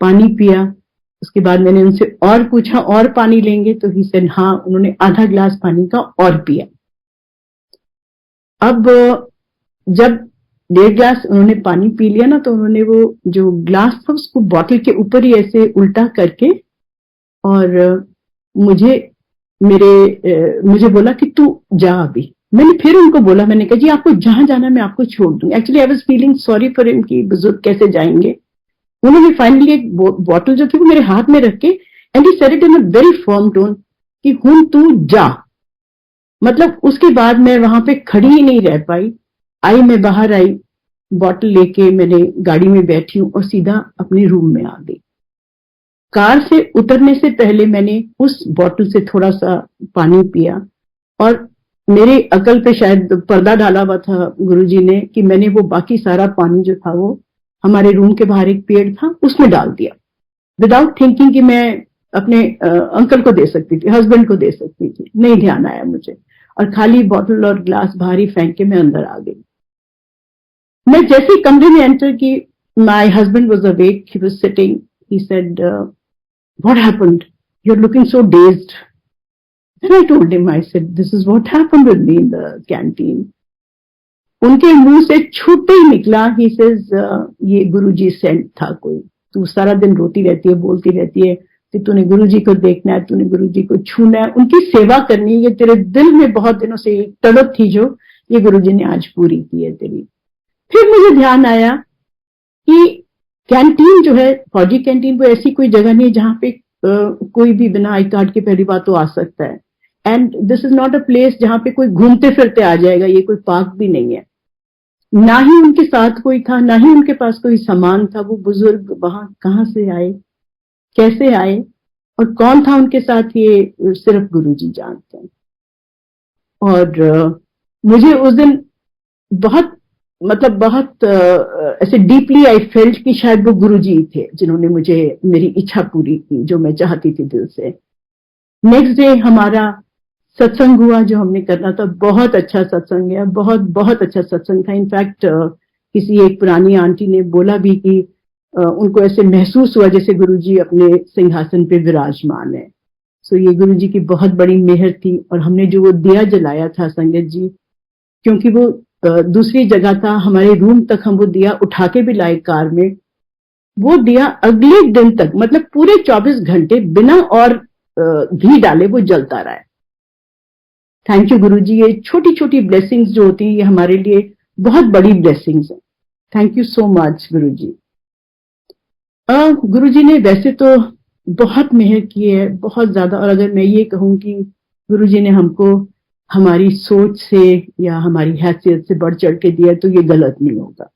A: पानी पिया। उसके बाद मैंने उनसे और पूछा और पानी लेंगे? तो ही सेड हाँ। उन्होंने आधा ग्लास पानी का और पिया। अब जब 1.5 ग्लास उन्होंने पानी पी लिया ना, तो उन्होंने वो जो ग्लास था उसको बॉटल के ऊपर ही ऐसे उल्टा करके और मुझे बोला कि तू जा अभी। मैंने फिर उनको बोला, मैंने कहा जी आपको जहां जाना मैं आपको छोड़ दूंगी। Actually I was feeling sorry for him कि बुजुर्ग कैसे जाएंगे। उन्होंने फाइनली एक बॉटल जो थी वो मेरे हाथ में रख के and he said it in a very firm tone कि हुन तू जा। मतलब उसके बाद मैं वहां पे खड़ी ही नहीं रह पाई। मैं बाहर आई, बॉटल लेके मैंने गाड़ी में बैठी हूँ और सीधा अपने रूम में आ गई। कार से उतरने से पहले मैंने उस बॉटल से थोड़ा सा पानी पिया और मेरे अकल पे शायद पर्दा डाला हुआ था गुरुजी ने कि मैंने वो बाकी सारा पानी जो था वो हमारे रूम के बाहर एक पेड़ था उसमें डाल दिया, विदाउट थिंकिंग कि मैं अपने अंकल को दे सकती थी, हस्बैंड को दे सकती थी। नहीं ध्यान आया मुझे, और खाली बॉटल और ग्लास बाहर ही फेंक के मैं अंदर आ गई। मैं जैसे ही कमरे में एंटर की, my husband was awake, he was sitting, he said what happened, you are looking so dazed. Then I told him, I said, this is what happened with me in the canteen. उनके मुंह से छूटते ही निकला, he says, ये गुरुजी Saint था कोई, तू सारा दिन रोती रहती है, बोलती रहती है कि तूने गुरुजी को देखना है, तूने गुरुजी को छूना है, उनकी सेवा करनी है, ये तेरे दिल में बहुत दिनों से एक तड़प थी जो ये गुरुजी ने आज पूरी की है तेरी। फिर मुझे ध्यान आया कि कैंटीन जो है, फौजी कैंटीन, वो ऐसी कोई जगह नहीं है जहां पे कोई भी बिना आई कार्ड के पहली बात तो आ सकता है। And this is not a place जहां पे कोई घूमते फिरते आ जाएगा, ये कोई पार्क भी नहीं है। ना ही उनके साथ कोई था, ना ही उनके पास कोई सामान था। वो बुजुर्ग वहां कहां से आए, कैसे आए और कौन था उनके साथ, ये सिर्फ गुरुजी जानते हैं। और मुझे उस दिन बहुत ऐसे डीपली आई फेल्ट कि शायद वो गुरुजी थे जिन्होंने मुझे मेरी इच्छा पूरी की जो मैं चाहती थी दिल से। नेक्स्ट डे हमारा सत्संग हुआ जो हमने करना था, बहुत अच्छा सत्संग है, बहुत बहुत अच्छा सत्संग था। इनफैक्ट किसी एक पुरानी आंटी ने बोला भी कि उनको ऐसे महसूस हुआ जैसे गुरुजी अपने सिंहासन पे विराजमान है। सो ये गुरुजी की बहुत बड़ी मेहर थी। और हमने जो वो दिया जलाया था संगत जी, क्योंकि वो दूसरी जगह था, हमारे रूम तक हम वो दिया उठा के भी लाए कार में। वो दिया अगले दिन तक, मतलब पूरे 24 घंटे बिना और घी डाले वो जलता रहा है। थैंक यू गुरुजी। ये छोटी छोटी ब्लेसिंग्स जो होती है ये हमारे लिए बहुत बड़ी ब्लेसिंग्स है। थैंक यू सो मच गुरुजी। गुरुजी ने वैसे तो बहुत मेहर की है, बहुत ज्यादा। और अगर मैं ये कहूं कि गुरुजी ने हमको हमारी सोच से या हमारी हैसियत से बढ़ चढ़ के दिया तो ये गलत नहीं होगा।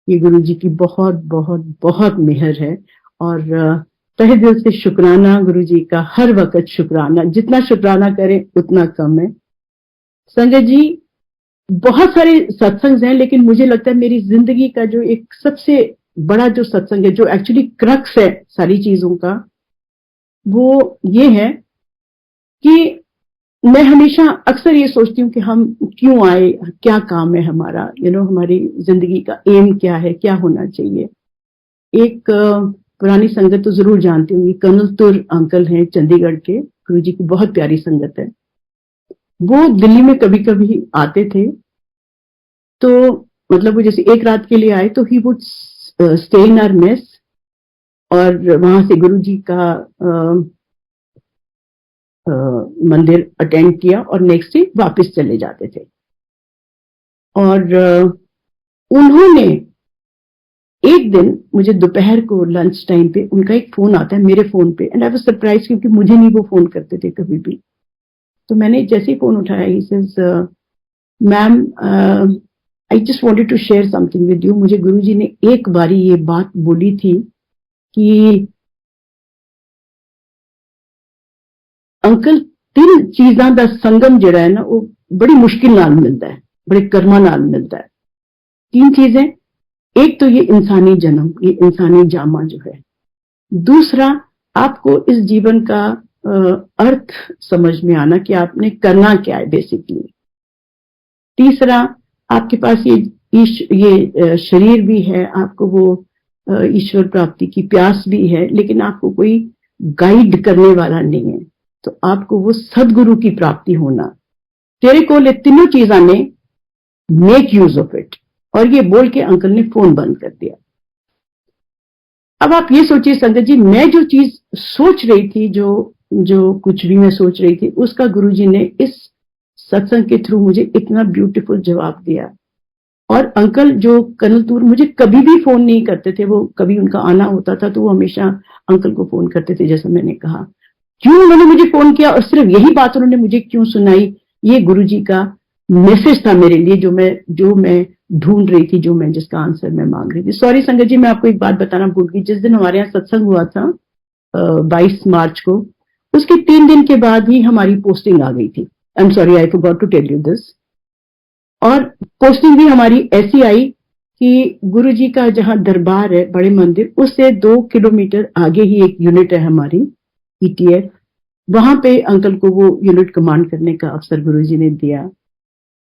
A: ये गुरुजी की बहुत बहुत बहुत मेहर है। और तहे दिल से शुक्राना गुरुजी का, हर वक्त शुक्राना। जितना शुक्राना करें उतना कम है। संगत जी, बहुत सारे सत्संग हैं, लेकिन मुझे लगता है मेरी जिंदगी का जो एक सबसे बड़ा जो सत्संग है, जो एक्चुअली क्रक्स है सारी चीजों का, वो ये है कि मैं हमेशा अक्सर ये सोचती हूँ कि हम क्यों आए, क्या काम है हमारा, हमारी जिंदगी का एम क्या है, क्या होना चाहिए। एक पुरानी संगत तो जरूर जानती होंगी, कर्नल तुर अंकल हैं चंडीगढ़ के, गुरुजी की बहुत प्यारी संगत है। वो दिल्ली में कभी कभी आते थे, तो मतलब वो जैसे एक रात के लिए आए तो he would stay in our mess, और वहां से गुरुजी का मंदिर अटेंड किया और नेक्स्ट डे वापस चले जाते थे। और उन्होंने एक दिन मुझे दोपहर को लंच टाइम पे उनका एक फोन आता है मेरे फोन पे, एंड आई वाज सरप्राइज क्योंकि मुझे नहीं वो फोन करते थे कभी भी। तो मैंने जैसे ही फोन उठाया, he says ma'am I just wanted to share something with you. मुझे गुरुजी ने एक बारी ये बात बोली थी कि अंकल 3 चीज़ां दा संगम जिहड़ा है ना वो बड़ी मुश्किल नाल मिलता है, बड़े कर्मा नाल मिलता है। 3 चीजें, एक तो ये इंसानी जन्म, ये इंसानी जामा जो है। दूसरा, आपको इस जीवन का अर्थ समझ में आना कि आपने करना क्या है बेसिकली। तीसरा, आपके पास ये शरीर भी है, आपको वो ईश्वर प्राप्ति की प्यास भी है, लेकिन आपको कोई गाइड करने वाला नहीं है। तो आपको वो सदगुरु की प्राप्ति होना। तेरे को ये तीनों चीजा ने मेक यूज ऑफ इट। और ये बोल के अंकल ने फोन बंद कर दिया। अब आप ये सोचिए संगत जी, मैं जो चीज सोच रही थी, जो कुछ भी मैं सोच रही थी, उसका गुरुजी ने इस सत्संग के थ्रू मुझे इतना ब्यूटीफुल जवाब दिया। और अंकल जो कर्नल तूर मुझे कभी भी फोन नहीं करते थे, वो कभी उनका आना होता था तो वो हमेशा अंकल को फोन करते थे। जैसा मैंने कहा, क्यों उन्होंने मुझे फोन किया और सिर्फ यही बात उन्होंने मुझे क्यों सुनाई, ये गुरुजी का मैसेज था मेरे लिए, जो मैं ढूंढ रही थी, जिसका आंसर मैं मांग रही थी। सॉरी संगत जी, मैं आपको एक बात बताना भूल गई। जिस दिन हमारे यहाँ सत्संग हुआ था 22 मार्च को, उसके 3 दिन के बाद ही हमारी पोस्टिंग आ गई थी। I am sorry, I forgot to tell you this. और पोस्टिंग भी हमारी ऐसी आई कि गुरुजी का जहां दरबार है बड़े मंदिर, उससे 2 किलोमीटर आगे ही एक यूनिट है हमारी ईटीएफ। वहां पे अंकल को वो यूनिट कमांड करने का अवसर गुरुजी ने दिया।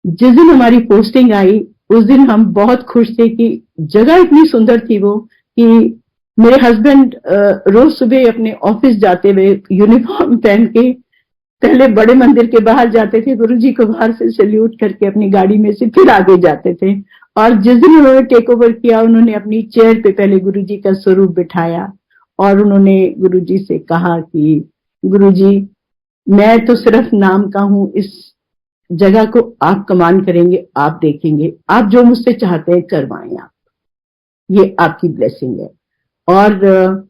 A: जिस दिन हमारी पोस्टिंग आई उस दिन हम बहुत खुश थे कि जगह इतनी सुंदर थी वो, कि मेरे हस्बैंड रोज सुबह अपने ऑफिस जाते हुए यूनिफॉर्म पहन के पहले बड़े मंदिर के बाहर जाते थे, गुरुजी को बाहर से सैल्यूट करके अपनी गाड़ी में से फिर आगे जाते थे। और जिस दिन उन्होंने टेक ओवर किया, उन्होंने अपनी चेयर पे पहले गुरुजी का स्वरूप बिठाया और उन्होंने गुरुजी से कहा कि गुरुजी, मैं तो सिर्फ नाम का हूं, इस जगह को आप कमांड करेंगे, आप देखेंगे, आप जो मुझसे चाहते हैं करवाएं आप, ये आपकी ब्लेसिंग है। और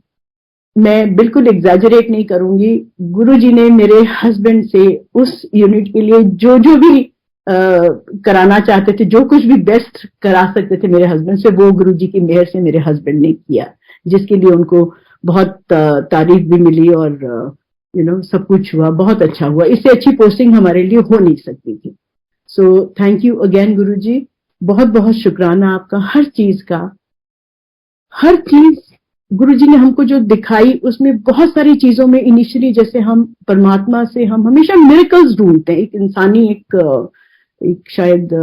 A: मैं बिल्कुल एग्जैजरेट नहीं करूंगी, गुरुजी ने मेरे हस्बैंड से उस यूनिट के लिए जो भी कराना चाहते थे, जो कुछ भी बेस्ट करा सकते थे मेरे हस्बैंड से, वो गुरुजी की मेहर से मेरे हस्बैंड ने किया, जिसके लिए उनको बहुत तारीफ भी मिली और सब कुछ हुआ, बहुत अच्छा हुआ। इससे अच्छी पोस्टिंग हमारे लिए हो नहीं सकती थी। सो थैंक यू अगेन गुरुजी, बहुत बहुत शुक्राना आपका हर चीज का। हर चीज गुरुजी ने हमको जो दिखाई, उसमें बहुत सारी चीजों में इनिशियली, जैसे हम परमात्मा से हम हमेशा मिरेकल्स ढूंढते हैं। एक इंसानी एक शायद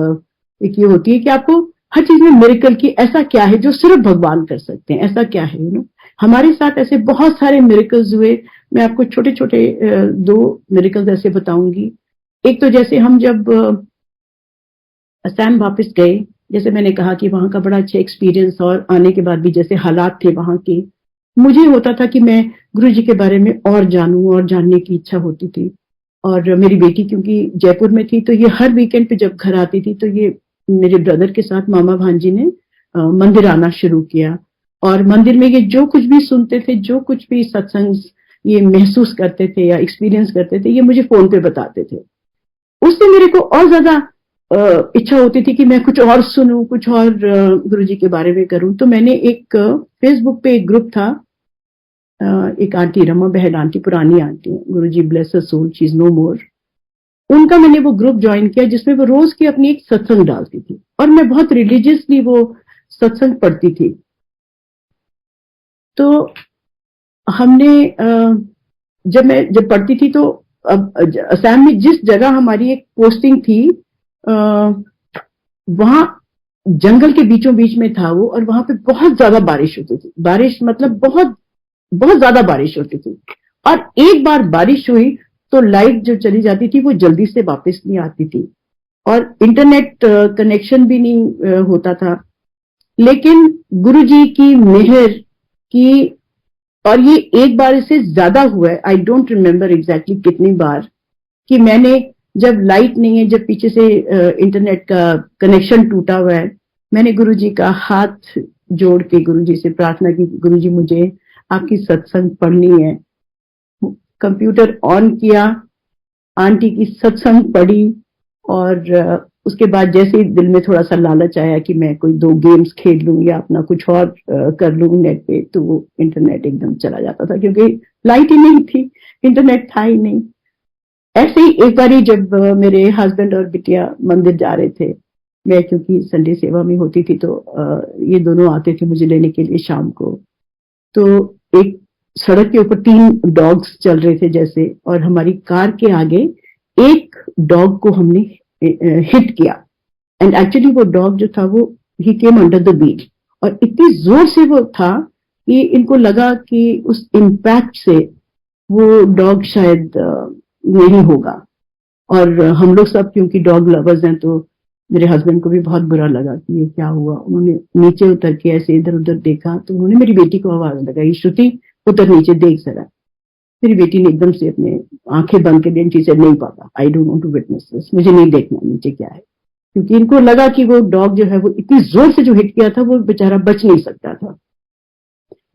A: एक ये होती है कि आपको हर चीज में मिरेकल की, ऐसा क्या है जो सिर्फ भगवान कर सकते हैं, ऐसा क्या है। हमारे साथ ऐसे बहुत सारे मिरेकल्स हुए। मैं आपको छोटे छोटे 2 मिरेकल्स ऐसे बताऊंगी। एक तो जैसे हम जब असम वापस गए, जैसे मैंने कहा कि वहां का बड़ा अच्छा एक्सपीरियंस, और आने के बाद भी जैसे हालात थे वहां के, मुझे होता था कि मैं गुरुजी के बारे में और जानूं, और जानने की इच्छा होती थी। और मेरी बेटी क्योंकि जयपुर में थी, तो ये हर वीकेंड पे जब घर आती थी, तो ये मेरे ब्रदर के साथ मामा भांजी ने मंदिर आना शुरू किया। और मंदिर में ये जो कुछ भी सुनते थे, जो कुछ भी सत्संग ये महसूस करते थे या एक्सपीरियंस करते थे, ये मुझे फोन पे बताते थे। उससे मेरे को और ज्यादा इच्छा होती थी कि मैं कुछ और सुनूं, कुछ और गुरुजी के बारे में करूं। तो मैंने एक फेसबुक पे एक ग्रुप था, एक आंटी, रमा बहन आंटी, पुरानी aunty, Guruji bless her soul, she is no more, उनका मैंने वो ग्रुप ज्वाइन किया जिसमें वो रोज की अपनी एक सत्संग डालती थी, और मैं बहुत रिलीजियसली वो सत्संग पढ़ती थी। तो हमने जब पढ़ती थी, तो अब असम में जिस जगह हमारी एक पोस्टिंग थी, वहां जंगल के बीचों बीच में था वो, और वहां पे बहुत ज्यादा बारिश होती थी। बारिश मतलब बहुत बहुत ज्यादा बारिश होती थी, और एक बार बारिश हुई तो लाइट जो चली जाती थी वो जल्दी से वापस नहीं आती थी, और इंटरनेट कनेक्शन भी नहीं होता था। लेकिन गुरुजी की मेहर की, और ये एक बार से ज्यादा हुआ है, आई डोंट रिमेम्बर एग्जैक्टली कितनी बार, कि मैंने, जब लाइट नहीं है, जब पीछे से इंटरनेट का कनेक्शन टूटा हुआ है, मैंने गुरुजी का हाथ जोड़ के गुरुजी से प्रार्थना की, गुरुजी मुझे आपकी सत्संग पढ़नी है। कंप्यूटर ऑन किया, आंटी की सत्संग पढ़ी, और उसके बाद जैसे ही दिल में थोड़ा सा लालच आया कि मैं कोई 2 गेम्स खेल लूं या अपना कुछ और कर लूं नेट पे, तो वो इंटरनेट एकदम चला जाता था, क्योंकि लाइट ही नहीं थी, इंटरनेट था ही नहीं। ऐसे ही एक बार जब मेरे हस्बैंड और बिटिया मंदिर जा रहे थे, मैं क्योंकि संडे सेवा में होती थी, तो ये दोनों आते थे मुझे लेने के लिए शाम को। तो एक सड़क के ऊपर 3 डॉग्स चल रहे थे जैसे, और हमारी कार के आगे एक डॉग को हमने हिट किया, एंड एक्चुअली वो डॉग जो था वो ही केम अंडर द व्हील, और इतनी जोर से वो था कि इनको लगा कि उस इम्पैक्ट से वो डॉग शायद नहीं होगा। और हम लोग सब क्योंकि डॉग लवर्स हैं, तो मेरे हस्बैंड को भी बहुत बुरा लगा कि ये क्या हुआ। उन्होंने नीचे उतर के ऐसे इधर उधर देखा, तो उन्होंने मेरी बेटी को आवाज लगाई, श्रुति उतर नीचे देख जरा। मेरी बेटी ने एकदम से अपने आंखें बंद कर दी, से नहीं पापा, I don't want to witness this, मुझे नहीं देखना नीचे क्या है, क्योंकि इनको लगा कि वो डॉग जो है वो इतनी जोर से जो हिट किया था वो बेचारा बच नहीं सकता था।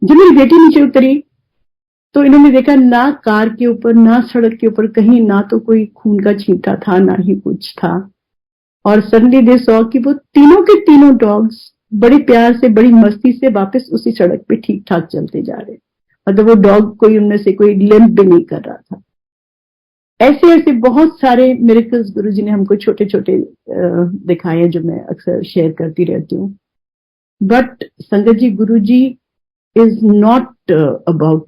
A: जब मेरी बेटी नीचे उतरी, तो इन्होंने देखा ना कार के ऊपर, ना सड़क के ऊपर कहीं, ना तो कोई खून का छींटा था, ना ही कुछ था। और सडनली दे सॉ कि वो तीनों के तीनों डॉग्स बड़े प्यार से, बड़ी मस्ती से वापस उसी सड़क पे ठीक ठाक चलते जा रहे। मतलब वो डॉग कोई उनमें से कोई लिम्प भी नहीं कर रहा था। ऐसे ऐसे बहुत सारे मिरेकल्स गुरुजी ने हमको छोटे छोटे दिखाए, जो मैं अक्सर शेयर करती रहती हूँ। बट संगत जी, गुरुजी is not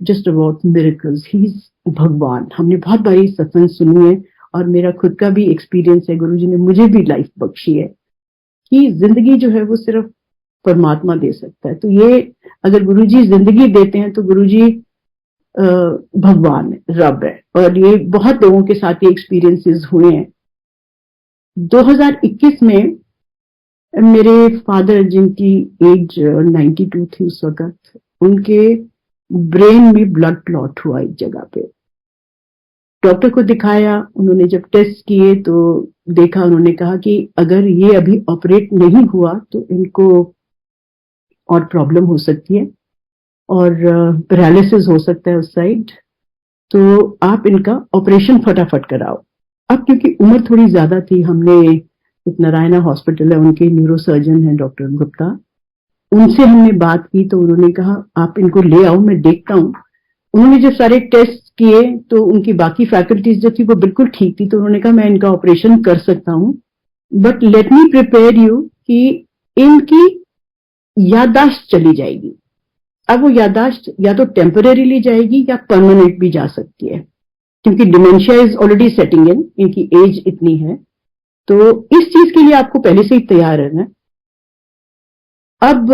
A: just about miracles, he is भगवान। हमने बहुत बारी सत्संग सुनी है, और मेरा खुद का भी एक्सपीरियंस है, गुरुजी ने मुझे भी लाइफ बख्शी है कि जिंदगी जो है वो सिर्फ परमात्मा दे सकता है। तो ये अगर गुरुजी जिंदगी देते हैं, तो गुरुजी भगवान है, रब है। और ये बहुत लोगों के साथ ये एक्सपीरियंसेस हुए हैं। 2021 में मेरे फादर, जिनकी एज 92 थी उस वक्त, उनके ब्रेन में ब्लड क्लॉट हुआ एक जगह पे। डॉक्टर को दिखाया, उन्होंने जब टेस्ट किए तो देखा, उन्होंने कहा कि अगर ये अभी ऑपरेट नहीं हुआ तो इनको और प्रॉब्लम हो सकती है, और पैरालिसिस हो सकता है उस साइड, तो आप इनका ऑपरेशन फटाफट कराओ। अब क्योंकि उम्र थोड़ी ज्यादा थी, हमने एक नारायणा हॉस्पिटल है, उनके न्यूरोसर्जन है डॉक्टर गुप्ता, उनसे हमने बात की, तो उन्होंने कहा आप इनको ले आओ, मैं देखता हूँ। उन्होंने जब सारे टेस्ट किए तो उनकी बाकी फैकल्टीज जो थी वो बिल्कुल ठीक थी, तो उन्होंने कहा मैं इनका ऑपरेशन कर सकता हूँ, but let me prepare you कि इनकी याददाश्त चली जाएगी। अब वो याददाश्त या तो टेम्परेरीली जाएगी या परमानेंट भी जा सकती है, क्योंकि डिमेंशिया इज ऑलरेडी सेटिंग इन, इनकी एज इतनी है। तो इस चीज के लिए आपको पहले से ही तैयार रहना है। अब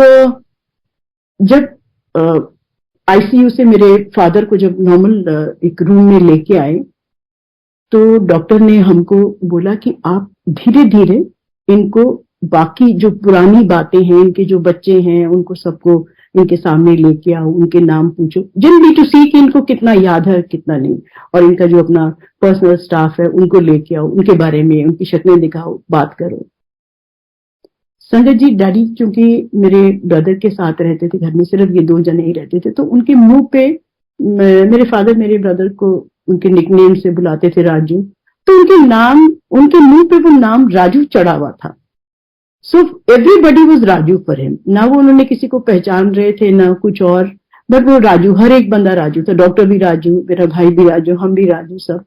A: जब आईसीयू से मेरे फादर को जब नॉर्मल एक रूम में लेके आए, तो डॉक्टर ने हमको बोला कि आप धीरे धीरे इनको बाकी जो पुरानी बातें हैं, इनके जो बच्चे हैं उनको सबको इनके सामने लेके आओ, उनके नाम पूछो, जिन B2C की इनको कितना याद है कितना नहीं, और इनका जो अपना पर्सनल स्टाफ है उनको लेके आओ, उनके बारे में उनकी शक्लें दिखाओ, बात करो। संगत जी, डैडी क्योंकि मेरे ब्रदर के साथ रहते थे घर में, सिर्फ ये 2 जने ही रहते थे, तो उनके मुंह पे मेरे फादर मेरे ब्रदर को उनके निकनेम से बुलाते थे राजू, तो उनके मुंह पे वो नाम राजू चढ़ा हुआ था। So everybody was Raju for him, ना वो उन्होंने किसी को पहचान रहे थे ना कुछ और, बट वो राजू, हर एक बंदा राजू था, डॉक्टर भी राजू, मेरा भाई भी राजू, हम भी राजू, सब।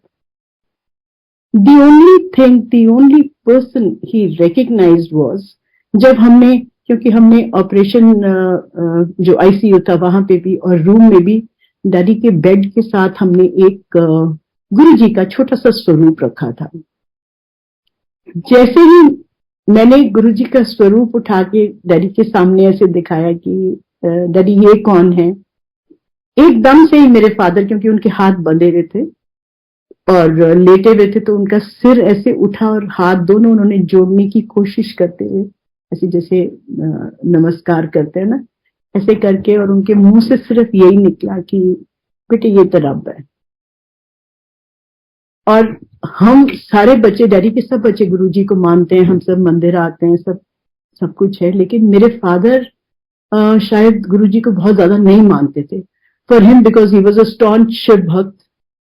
A: the only person he recognized was जब हमने, क्योंकि हमने ऑपरेशन जो आईसीयू था वहां पे भी और रूम में भी डैडी के बेड के साथ हमने एक गुरुजी का छोटा सा स्वरूप रखा था। जैसे ही मैंने गुरुजी का स्वरूप उठा के डैडी के सामने ऐसे दिखाया कि डैडी ये कौन है, एकदम से ही मेरे फादर, क्योंकि उनके हाथ बंधे हुए थे और लेटे हुए थे, तो उनका सिर ऐसे उठा और हाथ दोनों उन्होंने जोड़ने की कोशिश करते हुए, ऐसे जैसे नमस्कार करते हैं ना, ऐसे करके, और उनके मुंह से सिर्फ यही निकला कि बेटे ये तो रब है। और हम सारे बच्चे, डैडी के सब बच्चे गुरुजी को मानते हैं, हम सब मंदिर आते हैं, सब कुछ है, लेकिन मेरे फादर शायद गुरुजी को बहुत ज्यादा नहीं मानते थे। For him, because he was a staunch Shiv bhakt,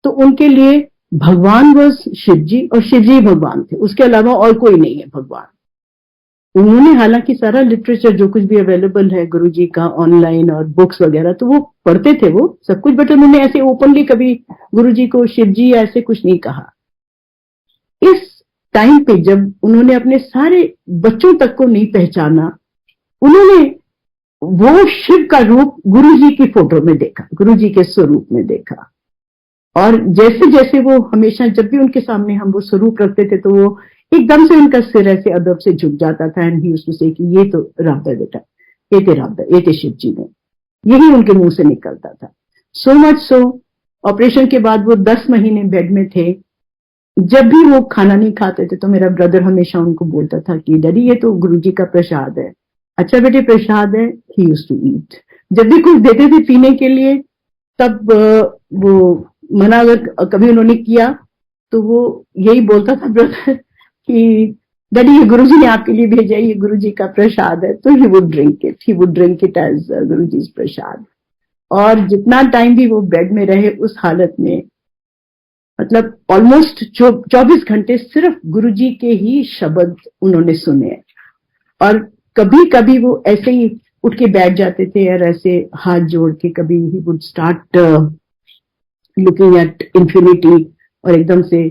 A: तो उनके लिए भगवान वॉज शिव जी, और शिव जी भगवान थे, उसके अलावा और कोई नहीं है भगवान। उन्होंने हालांकि सारा लिटरेचर जो कुछ भी अवेलेबल है गुरुजी का ऑनलाइन और बुक्स वगैरह, तो वो पढ़ते थे वो सब कुछ, बट उन्होंने ऐसे ओपनली कभी गुरुजी को शिव जी ऐसे कुछ नहीं कहा। इस टाइम पे जब उन्होंने अपने सारे बच्चों तक को नहीं पहचाना, उन्होंने वो शिव का रूप गुरुजी की फोटो में देखा, गुरुजी के स्वरूप में देखा, और जैसे जैसे वो हमेशा जब भी उनके सामने हम वो स्वरूप रखते थे तो वो एकदम से उनका सिर ऐसे अदब से झुक जाता था, एंड ही यूज्ड टू से कि ये तो रब है बेटा, ये तो रब है, ये तो शिव जी ने, यही उनके मुंह से निकलता था। सो मच सो ऑपरेशन के बाद वो 10 महीने बेड में थे। जब भी वो खाना नहीं खाते थे तो मेरा ब्रदर हमेशा उनको बोलता था कि डैडी ये तो गुरुजी का प्रसाद है। अच्छा बेटे प्रसाद है, ही यूज्ड टू ईट। जब भी कुछ देते थे पीने के लिए तब वो मना अगर कभी उन्होंने किया तो वो यही बोलता था ब्रदर कि डैडी ये गुरुजी ने आपके लिए भेजा है, ये गुरुजी का प्रसाद है, तो he would drink it as गुरुजी's प्रसाद। और जितना टाइम भी वो बेड में रहे उस हालत में, मतलब ऑलमोस्ट 24 घंटे सिर्फ गुरुजी के ही शब्द उन्होंने सुने। और कभी कभी वो ऐसे ही उठ के बैठ जाते थे और ऐसे हाथ जोड़ के, कभी he would start looking at infinity, और एकदम से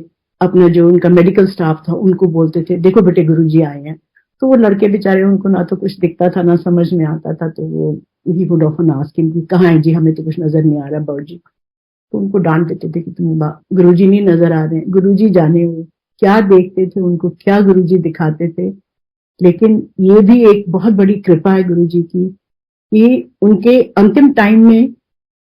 A: अपना जो उनका मेडिकल स्टाफ था उनको बोलते थे देखो बेटे गुरुजी आए हैं। तो वो लड़के बेचारे, उनको ना तो कुछ दिखता था ना समझ में आता था, तो वो he would often ask him कि कहाँ है जी, हमें तो कुछ नजर नहीं आ रहा बाबू जी। तो उनको डांट देते थे कि तुम्हें गुरुजी नहीं नजर आ रहे हैं। गुरुजी जाने वो क्या देखते थे, उनको क्या गुरुजी दिखाते थे। लेकिन ये भी एक बहुत बड़ी कृपा है गुरुजी की कि उनके अंतिम टाइम में,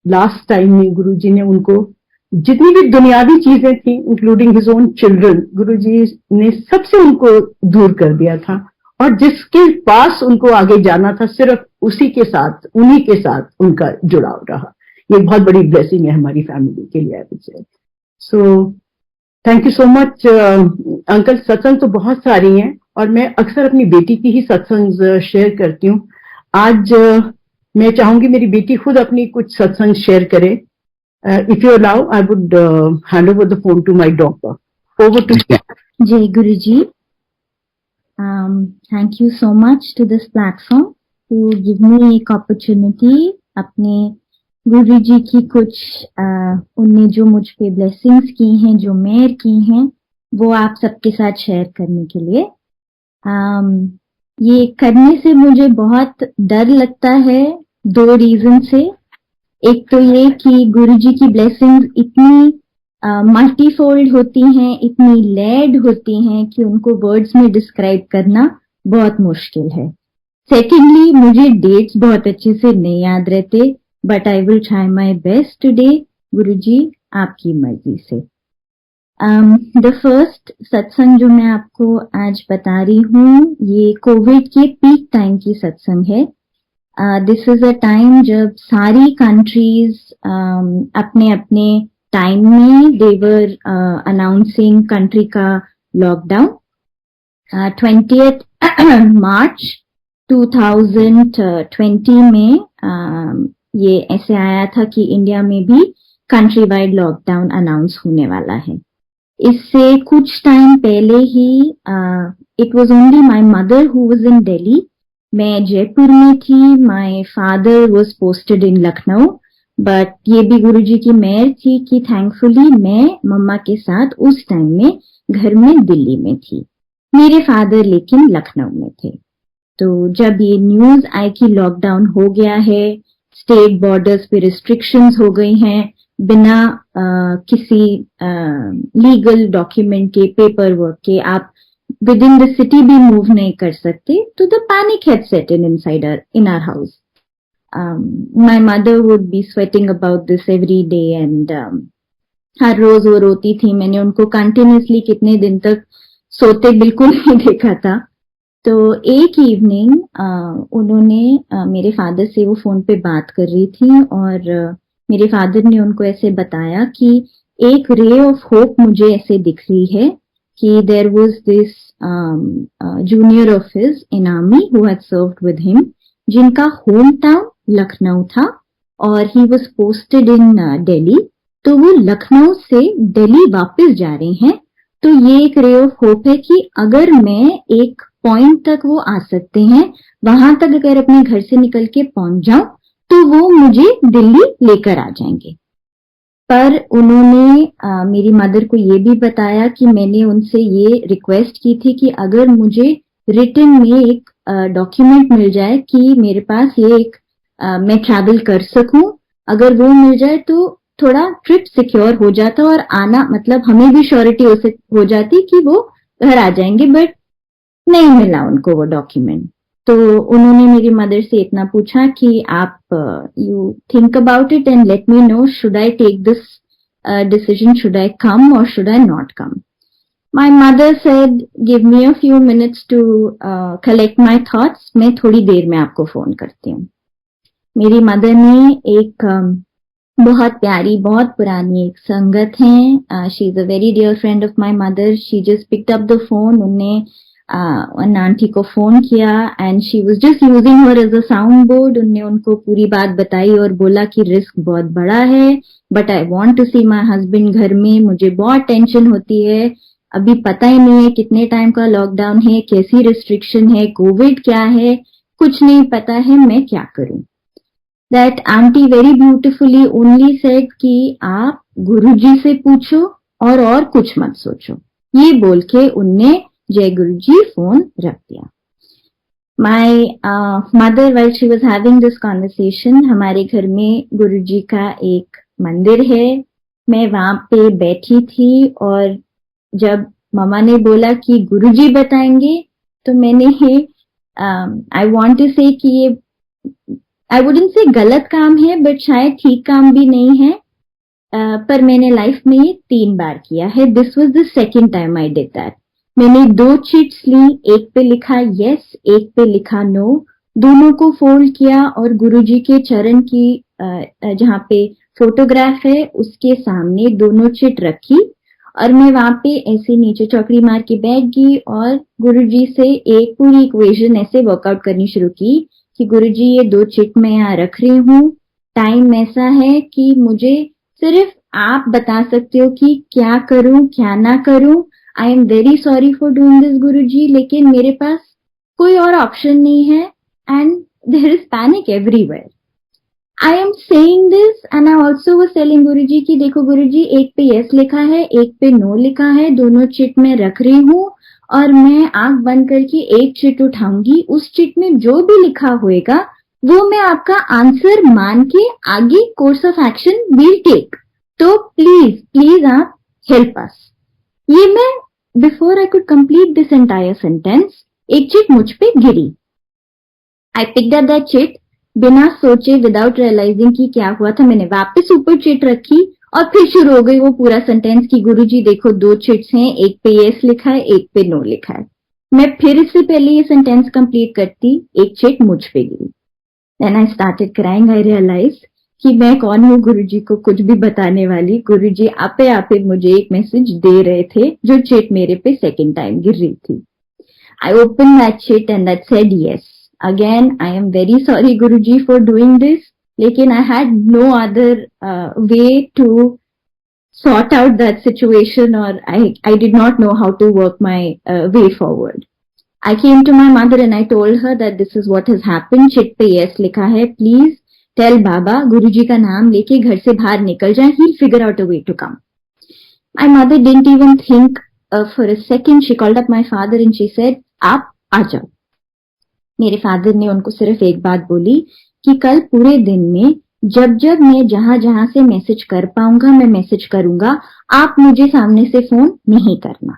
A: लास्ट टाइम में, गुरुजी ने उनको जितनी भी दुनियावी चीजें थी इंक्लूडिंग हिज ओन चिल्ड्रन, गुरुजी ने सबसे उनको दूर कर दिया था, और जिसके पास उनको आगे जाना था सिर्फ उसी के साथ, उन्हीं के साथ उनका जुड़ाव रहा। ये बहुत बड़ी ब्लेसिंग है हमारी फैमिली के लिए, I would say. So thank you so much uncle. सत्संग तो बहुत सारी हैं और मैं अक्सर अपनी बेटी की ही सत्संग शेयर करती हूँ। आज मैं चाहूंगी मेरी बेटी खुद अपनी कुछ सत्संग शेयर करे। If you allow, I would hand over the phone to my daughter. Over to you.
B: Jai Guruji. Thank you so much to this platform to give me एक opportunity अपने गुरुजी की कुछ उनने जो मुझ पे blessings की हैं, जो मेहर की हैं, वो आप सबके साथ शेयर करने के लिए। ये करने से मुझे बहुत डर लगता है 2 रीजन से। एक तो ये कि गुरुजी की ब्लेसिंग्स इतनी मल्टीफोल्ड होती हैं, इतनी लेड होती हैं कि उनको वर्ड्स में डिस्क्राइब करना बहुत मुश्किल है। सेकेंडली, मुझे डेट्स बहुत अच्छे से नहीं याद रहते, but I will try my best today Guruji, आपकी मर्जी से। द फर्स्ट सत्संग जो मैं आपको आज बता रही हूँ, ये कोविड के पीक टाइम की सत्संग है. दिस इज अ टाइम जब सारी कंट्रीज अपने अपने टाइम में देवर अनाउंसिंग कंट्री का लॉकडाउन. 20th मार्च 2020 में ये ऐसे आया था कि इंडिया में भी कंट्री वाइड लॉकडाउन अनाउंस होने वाला है. इससे कुछ टाइम पहले ही it was only my mother who was in Delhi. मैं जयपुर में थी. My father was posted in Lucknow. But ये भी गुरुजी की मेहर थी कि थैंकफुली मैं मम्मा के साथ उस टाइम में घर में दिल्ली में थी. मेरे फादर लेकिन लखनऊ में थे. तो जब ये न्यूज आई कि लॉकडाउन हो गया है, स्टेट बॉर्डर्स पे रिस्ट्रिक्शंस हो गई हैं, बिना किसी लीगल डॉक्यूमेंट के, पेपर वर्क के आप विद इन द सिटी भी मूव नहीं कर सकते, तो the panic had set in our house. My mother would be sweating about this every day and her रोज वो रोती थी. मैंने उनको कंटिन्यूसली कितने दिन तक सोते बिल्कुल नहीं देखा था. तो एक इवनिंग उन्होंने मेरे फादर से वो फोन पे बात कर रही थी और मेरे फादर ने उनको ऐसे बताया कि एक रे ऑफ होप मुझे ऐसे दिख रही है कि there was this junior of his in army who had served with him, जिनका होम टाउन लखनऊ था और he was posted in Delhi. तो वो लखनऊ से दिल्ली वापस जा रहे हैं. तो ये एक रे ऑफ होप है कि अगर मैं एक पॉइंट तक वो आ सकते हैं, वहां तक अगर अपने घर से निकल के पहुंच जाऊं तो वो मुझे दिल्ली लेकर आ जाएंगे. पर उन्होंने मेरी मदर को ये भी बताया कि मैंने उनसे ये रिक्वेस्ट की थी कि अगर मुझे रिटन में एक डॉक्यूमेंट मिल जाए कि मेरे पास ये एक मैं ट्रैवल कर सकूं, अगर वो मिल जाए तो थोड़ा ट्रिप सिक्योर हो जाता और आना मतलब हमें भी श्योरिटी हो जाती कि वो घर आ जाएंगे. बट नहीं मिला उनको वो डॉक्यूमेंट. तो उन्होंने मेरी मदर से इतना पूछा कि आप you think about it and let me know, should I take this decision, should I come or should I not come. My mother said give me a few minutes to collect my thoughts, मैं थोड़ी देर में आपको phone करती हूँ. मेरी mother ने एक बहुत प्यारी, बहुत पुरानी एक संगत है, she is a very dear friend of my mother. She just picked up the phone. उन्होंने आंटी को फोन किया and she was just using her as a sound board. उन्होंने उनको पूरी बात बताई और बोला कि रिस्क बहुत बड़ा है, but I want to see my husband घर में. मुझे बहुत टेंशन होती है, अभी पता ही नहीं है कितने टाइम का लॉकडाउन है, कैसी रिस्ट्रिक्शन है, कोविड क्या है, कुछ नहीं पता है, मैं क्या करूं. That auntie very beautifully only said कि आप गुरुजी से पूछो और कुछ मत सोचो. ये बोल के उनने जय गुरुजी फोन रख दिया. My mother, while she was having this conversation, हमारे घर में गुरुजी का एक मंदिर है. मैं वहां पे बैठी थी और जब मामा ने बोला कि गुरुजी बताएंगे तो मैंने I want to say कि ये I wouldn't say गलत काम है, बट शायद ठीक काम भी नहीं है. पर मैंने लाइफ में ये 3 बार किया है. This was the second time I did that. मैंने 2 चिट्स ली, एक पे लिखा यस, एक पे लिखा नो. दोनों को फोल्ड किया और गुरुजी के चरण की जहाँ पे फोटोग्राफ है उसके सामने दोनों चिट रखी और मैं वहां पे ऐसे नीचे चौकड़ी मार के बैठ गई और गुरुजी से एक पूरी इक्वेशन ऐसे वर्कआउट करनी शुरू की कि गुरुजी ये 2 चिट मैं यहाँ रख रही हूँ. टाइम ऐसा है कि मुझे सिर्फ आप बता सकते हो कि क्या करूं क्या ना करूं. I am very sorry for doing this Guruji, लेकिन मेरे पास कोई और ऑप्शन नहीं है and there is panic everywhere. I am saying this and I also was telling Guruji कि देखो गुरुजी, एक पे यस लिखा है, एक पे नो लिखा है, दोनों चिट में रख रही हूँ और मैं आंख बंद करके एक चिट उठाऊंगी. उस चिट में जो भी लिखा होएगा वो मैं आपका आंसर मान के आगे course of action will take. तो प्लीज प्लीज आप हेल्प अस. ये मैं before I could complete this entire sentence एक चिट मुझ पे गिरी. I picked up that chit बिना सोचे, विदाउट रियलाइजिंग कि क्या हुआ था. मैंने वापस ऊपर चिट रखी और फिर शुरू हो गई वो पूरा सेंटेंस कि गुरुजी देखो 2 चिट्स हैं, एक पे यस लिखा है, एक पे नो लिखा है। मैं फिर इससे पहले ये सेंटेंस कंप्लीट करती, एक चिट मुझ पे गिरी। Then I started crying. I realize कि मैं कौन हूँ गुरुजी को कुछ भी बताने वाली। गुरुजी आपे आपे मुझे एक मैसेज दे रहे थे जो चिट मेरे पे सेकंड टाइम गिर रही थी। I opened that chit and that said yes. Again, I am very sorry Guruji for doing this. लेकिन I had no other way to sort out that situation, or I did not know how to work my way forward. I came to my mother and I told her that this is what has happened. Chit पे yes लिखा है. Please tell Baba, Guruji का नाम लेके घर से बाहर निकल जाए. He'll figure out a way to come. My mother didn't even think for a second. She called up my father and she said, आप आ जाओ। मेरे फादर ने उनको सिर्फ एक बात बोली कि कल पूरे दिन में जब जब मैं जहां जहां से मैसेज कर पाऊंगा मैं मैसेज करूंगा, आप मुझे सामने से फोन नहीं करना।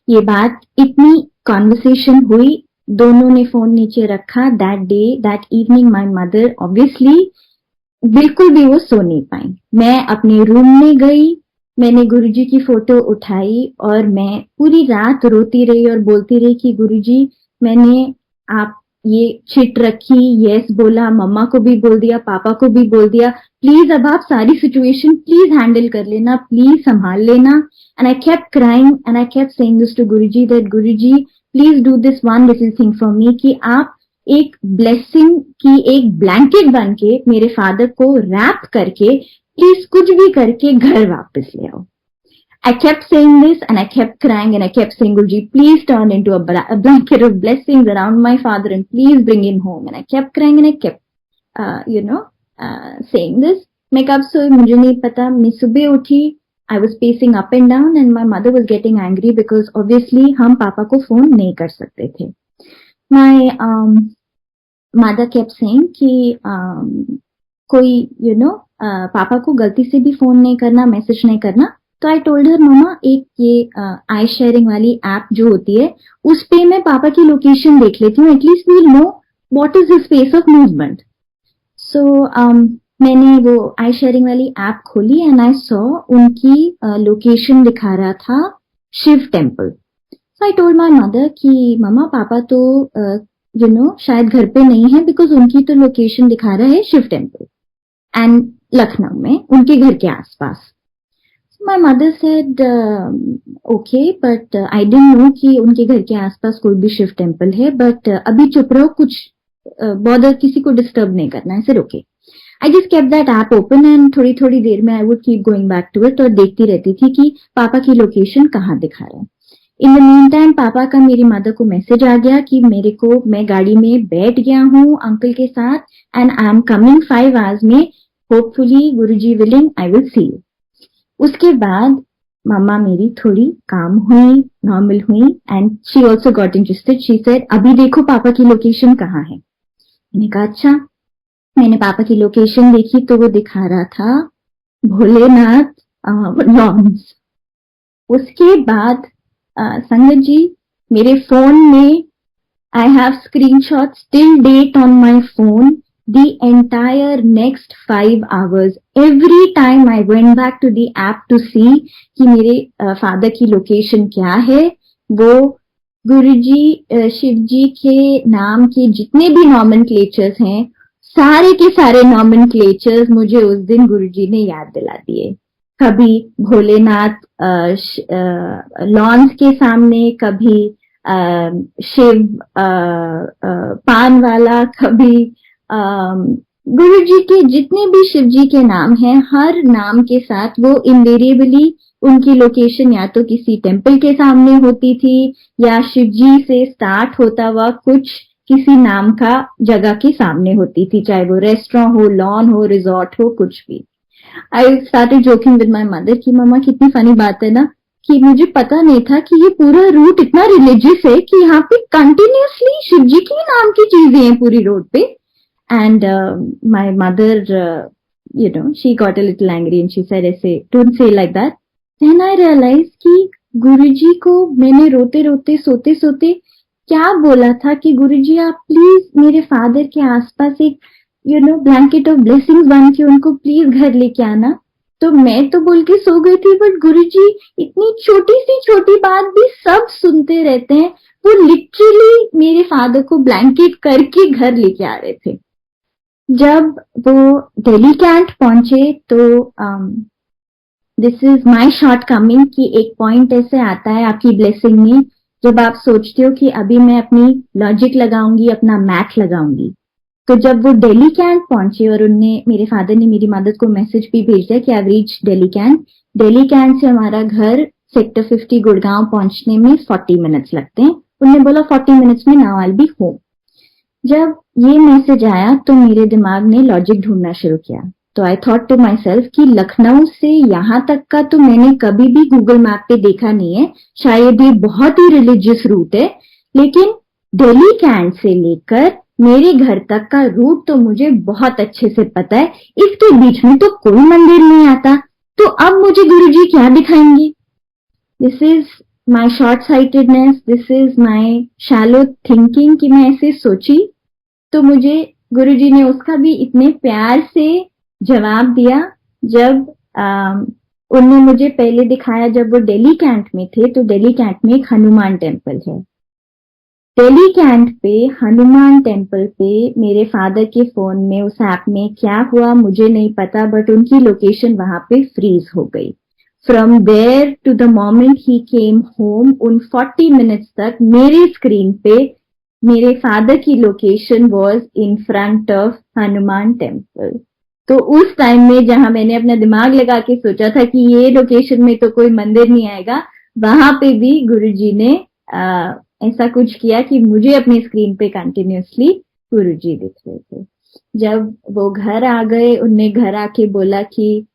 B: ये बात इतनी कॉन्वर्सेशन हुई, दोनों ने फोन नीचे रखा। That day that evening my mother obviously बिल्कुल भी वो सो नहीं पाई। मैं अपने रूम में गई, मैंने गुरुजी की फोटो उठाई और मैं पूरी रात रोती रही और बोलती रही कि गुरुजी मैंने आप ये चिट रखी, यस बोला, मम्मा को भी बोल दिया, पापा को भी बोल दिया, प्लीज अब आप सारी सिचुएशन प्लीज हैंडल कर लेना, प्लीज संभाल लेना। And I kept crying and I kept saying this to Guruji that Guruji please do this one little thing for me, कि आप एक ब्लेसिंग की एक ब्लैंकेट बन के मेरे फादर को रैप करके प्लीज कुछ भी करके घर वापस ले आओ। I kept saying this and I kept crying and I kept saying, Guruji, please turn into a blanket of blessings around my father and please bring him home. And I kept crying and I kept, saying this. मैं कब सोई मुझे नहीं पता। मैं सुबह उठी, I was pacing up and down and my mother was getting angry because obviously हम पापा को फोन नहीं कर सकते थे। My mother kept saying कि कोई पापा को गलती से भी फोन नहीं करना, मैसेज नहीं करना। तो आई टोल्ड हर मम्मा एक ये आई शेयरिंग वाली ऐप जो होती है उस पे मैं पापा की लोकेशन देख लेती हूँ, at least we'll know what is his space of movement. So मैंने वो आई शेयरिंग वाली ऐप खोली एंड आई सॉ उनकी लोकेशन दिखा रहा था Shiv temple. So I told my mother कि मम्मा पापा तो शायद घर पे नहीं है बिकॉज उनकी तो लोकेशन दिखा रहा है शिव टेम्पल एंड लखनऊ में उनके घर के आसपास। My mother said, okay, but I didn't know कि उनके घर के आसपास कोई भी शिव टेम्पल है, but अभी चुप रहो, कुछ बॉदर किसी को डिस्टर्ब नहीं करना है। Sir okay. I just kept that app open and थोड़ी थोड़ी देर में I would keep going back to it और देखती रहती थी कि पापा की लोकेशन कहाँ दिखा रहा है। In the meantime पापा का मेरी मदर को मैसेज आ गया कि मैं गाड़ी में बैठ गया हूँ अंकल के साथ and I am coming 5 hours में, hopefully Guruji willing I will see you। उसके बाद मम्मा मेरी थोड़ी काम हुई, नॉर्मल हुई and she also got interested. She said अभी देखो पापा की लोकेशन कहाँ है। मैंने कहा अच्छा। मैंने पापा की लोकेशन देखी तो वो दिखा रहा था भोलेनाथ लॉन्स। उसके बाद संगत जी मेरे फोन में I have screenshots till date on my phone the entire next 5 hours every time I went back to the app to see कि मेरे फादर की लोकेशन क्या है। वो गुरुजी शिवजी के नाम के जितने भी नॉमेनक्लेचर्स हैं सारे के सारे नॉमेनक्लेचर्स मुझे उस दिन गुरुजी ने याद दिला दिए। कभी भोलेनाथ लॉन्स के सामने, कभी शिव पान वाला, कभी गुरुजी के जितने भी शिवजी के नाम हैं हर नाम के साथ वो इनवेरिएबली उनकी लोकेशन या तो किसी टेम्पल के सामने होती थी या शिवजी से स्टार्ट होता हुआ कुछ किसी नाम का जगह के सामने होती थी, चाहे वो रेस्टोरेंट हो, लॉन हो, रिजॉर्ट हो, कुछ भी। I started joking with my mother कि मम्मा कितनी फनी बात है ना कि मुझे पता नहीं था कि ये पूरा रूट इतना रिलीजियस है कि यहाँ पे कंटिन्यूअसली शिवजी के नाम की चीजें हैं पूरी रोड पे। And my mother, she got a little angry and she said, "ऐसे don't say like that." Then I realized कि गुरुजी को मैंने रोते रोते सोते सोते क्या बोला था कि गुरुजी आप प्लीज मेरे फादर के आसपास एक ब्लैंकेट ऑफ ब्लेसिंग्स बन के उनको प्लीज घर लेके आना। तो मैं तो बोल के सो गई थी, बट गुरुजी इतनी छोटी सी छोटी बात भी सब सुनते रहते हैं। वो लिटरली मेरे फादर को ब्लैंकेट करके घर लेके आ रहे थे। जब वो दिल्ली कैंट पहुंचे तो this is my short coming कि एक पॉइंट ऐसे आता है आपकी ब्लेसिंग में जब आप सोचते हो कि अभी मैं अपनी लॉजिक लगाऊंगी, अपना मैथ लगाऊंगी। तो जब वो दिल्ली कैंट पहुंचे और मेरे फादर ने मेरी मदद को मैसेज भी भेज दिया कि I reach Delhi cantt. Delhi cantt से हमारा घर सेक्टर 50 गुड़गांव पहुंचने में 40 मिनट्स लगते हैं। उन्होंने बोला 40 मिनट्स में now I will be home. जब ये मैसेज आया तो मेरे दिमाग ने लॉजिक ढूंढना शुरू किया। तो I thought to myself कि लखनऊ से यहां तक का तो मैंने कभी भी गूगल मैप पे देखा नहीं है, शायद ये बहुत ही रिलीजियस रूट है, लेकिन दिल्ली कैंट से लेकर मेरे घर तक का रूट तो मुझे बहुत अच्छे से पता है, इसके बीच में तो कोई मंदिर नहीं आता, तो अब मुझे गुरुजी क्या दिखाएंगे? This is my short sightedness, this is my shallow thinking कि मैं ऐसे सोची। तो मुझे गुरुजी ने उसका भी इतने प्यार से जवाब दिया। जब उन्होंने मुझे पहले दिखाया, जब वो दिल्ली कैंट में थे, तो दिल्ली कैंट में एक हनुमान टेम्पल है। दिल्ली कैंट पे हनुमान टेम्पल पे मेरे फादर के फोन में उस ऐप में क्या हुआ मुझे नहीं पता, बट उनकी लोकेशन वहां पे फ्रीज हो गई। From there to the moment he came home, उन 40 मिनट्स तक मेरे स्क्रीन पे मेरे फादर की location was in front of Hanuman temple. तो उस टाइम में जहां मैंने अपना दिमाग लगा के सोचा था कि ये लोकेशन में तो कोई मंदिर नहीं आएगा, वहां पे भी गुरुजी ने ऐसा कुछ किया कि मुझे अपनी स्क्रीन पे कंटिन्यूअसली गुरुजी दिख रहे थे। जब वो घर आ गए, उनने घर आके बोला कि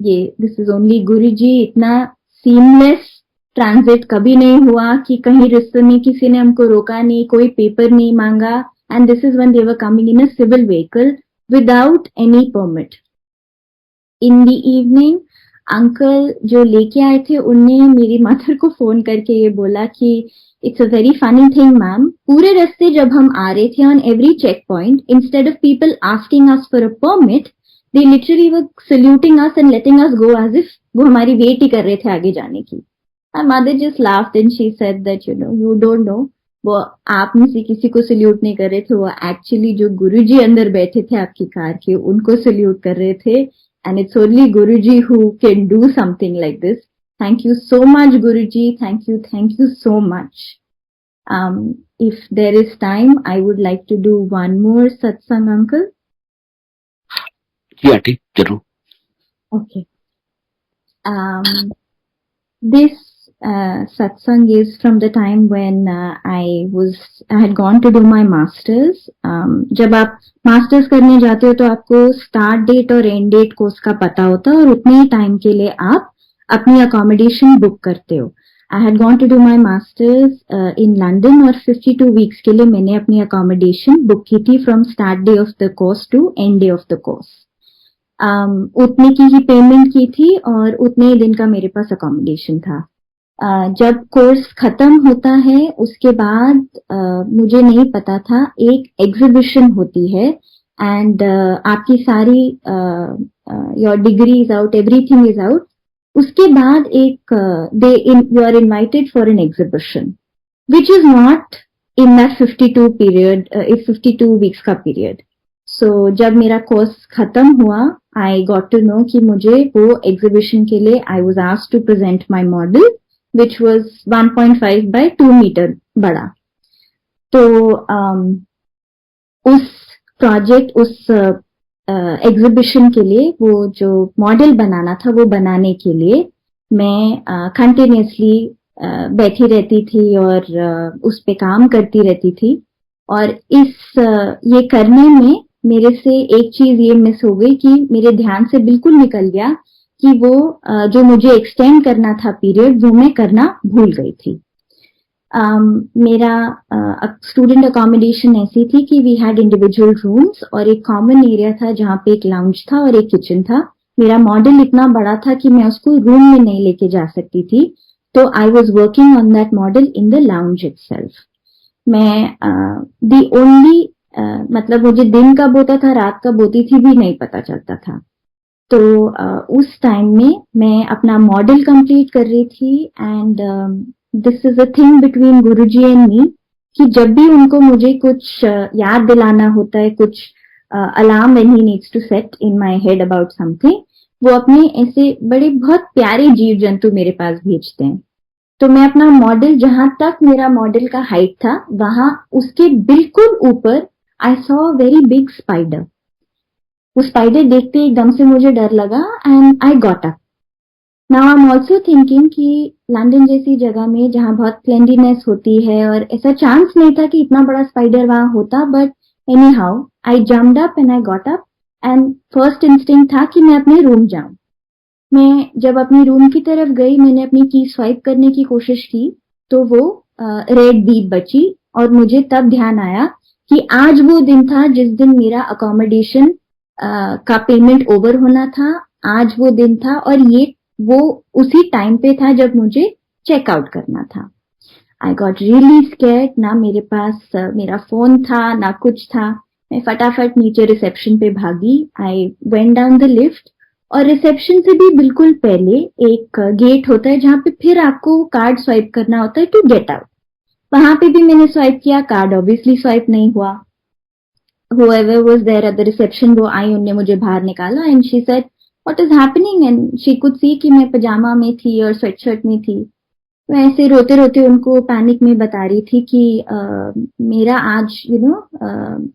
B: ये दिस इज ओनली गुरुजी। इतना सीमलेस ट्रांजिट कभी नहीं हुआ कि कहीं रिश्ते में किसी ने हमको रोका नहीं, कोई पेपर नहीं मांगा। And this is when they were coming in a civil vehicle without any permit. In the evening uncle जो लेके आए थे उनने मेरी मदर को फोन करके ये बोला कि it's a very funny thing ma'am, पूरे रास्ते जब हम आ रहे थे on every check point, instead of people asking us for a permit, they literally were saluting us and letting us go as if वो हमारी वेट ही कर रहे थे आगे जाने की। My mother just laughed and she said that you don't know, वो आप में से किसी को सल्यूट नहीं कर रहे थे, वो एक्चुअली जो गुरुजी अंदर बैठे थे आपकी कार के उनको सल्यूट कर रहे थे। And it's only Guruji who can do something like this. Thank you so much Guruji, thank you so much. If there is time I would like to do one more satsang uncle.
C: जी aunty जरूर।
B: Okay, this satsang is from the time when I had gone to do my masters. जब आप masters करने जाते हो तो आपको start date और एंड डेट कोर्स का पता होता है और उतने ही टाइम के लिए आप अपनी अकोमोडेशन बुक करते हो। I had gone to do my masters in London और 52 वीक्स के लिए मैंने अपनी अकोमोडेशन बुक की थी from start day of the course to end day of the course. उतने की ही पेमेंट की थी और उतने ही दिन का मेरे पास अकोमोडेशन था। जब कोर्स खत्म होता है उसके बाद मुझे नहीं पता था एक एग्जीबिशन होती है एंड आपकी सारी your degree is out, everything is out. उसके बाद एक you are invited for an exhibition which is not in that 52 weeks का पीरियड। सो जब मेरा कोर्स खत्म हुआ आई गॉट टू नो कि मुझे वो एग्जीबिशन के लिए I was asked to present my model which was 1.5 by 2 metre बड़ा। तो उस प्रोजेक्ट, उस एग्जीबिशन के लिए वो जो मॉडल बनाना था वो बनाने के लिए मैं कंटिन्यूअसली बैठी रहती थी और उस पे काम करती रहती थी। और ये करने में मेरे से एक चीज ये मिस हो गई कि मेरे ध्यान से बिल्कुल निकल गया कि वो जो मुझे एक्सटेंड करना था पीरियड वो मैं करना भूल गई थी। मेरा स्टूडेंट अकोमोडेशन ऐसी थी कि वी हैड इंडिविजुअल रूम्स और एक कॉमन एरिया था जहाँ पे एक लाउंज था और एक किचन था। मेरा मॉडल इतना बड़ा था कि मैं उसको रूम में नहीं लेके जा सकती थी, तो I was working on that model in the lounge itself. मैं दी ओनली मतलब मुझे दिन कब होता था रात कब होती थी भी नहीं पता चलता था। तो उस टाइम में मैं अपना मॉडल कंप्लीट कर रही थी and this is a thing between Guruji and me कि जब भी उनको मुझे कुछ याद दिलाना होता है, कुछ alarm when he needs to set in my head about something, वो अपने ऐसे बड़े बहुत प्यारे जीव जंतु मेरे पास भेजते हैं। तो मैं अपना मॉडल, जहां तक मेरा मॉडल का हाइट था, वहां उसके बिल्कुल ऊपर I saw very big spider. वो स्पाइडर देखते एकदम से मुझे डर लगा and I got up. Now I am also thinking कि लंदन जैसी जगह में जहां बहुत क्लेंडीनेस होती है और ऐसा चांस नहीं था कि इतना बड़ा स्पाइडर वहां होता, but any how I jumped up and I got up and first instinct था कि मैं अपने रूम जाऊं। मैं जब अपनी रूम की तरफ गई, मैंने अपनी की स्वाइप करने की कोशिश की तो वो रेड बीप बची और मुझे तब ध्यान आया कि आज वो दिन था जिस दिन मेरा अकोमोडेशन का पेमेंट ओवर होना था। आज वो दिन था और ये वो उसी टाइम पे था जब मुझे चेकआउट करना था। आई गॉट रियली स्कैर्ड। ना मेरे पास मेरा फोन था ना कुछ था। मैं फटाफट नीचे रिसेप्शन पे भागी। I went down the lift और रिसेप्शन से भी बिल्कुल पहले एक गेट होता है जहां पे फिर आपको कार्ड स्वाइप करना होता है टू गेट आउट। वहां पे भी मैंने स्वाइप किया, कार्ड ऑब्वियसली स्वाइप नहीं हुआ। whoever was there at the reception, वो आई, उनने मुझे बाहर निकाला and she said what is happening and she could see कि मैं पजामा में थी और स्वेटशर्ट में थी। मैं ऐसे रोते रोते उनको पैनिक में बता रही थी कि मेरा आज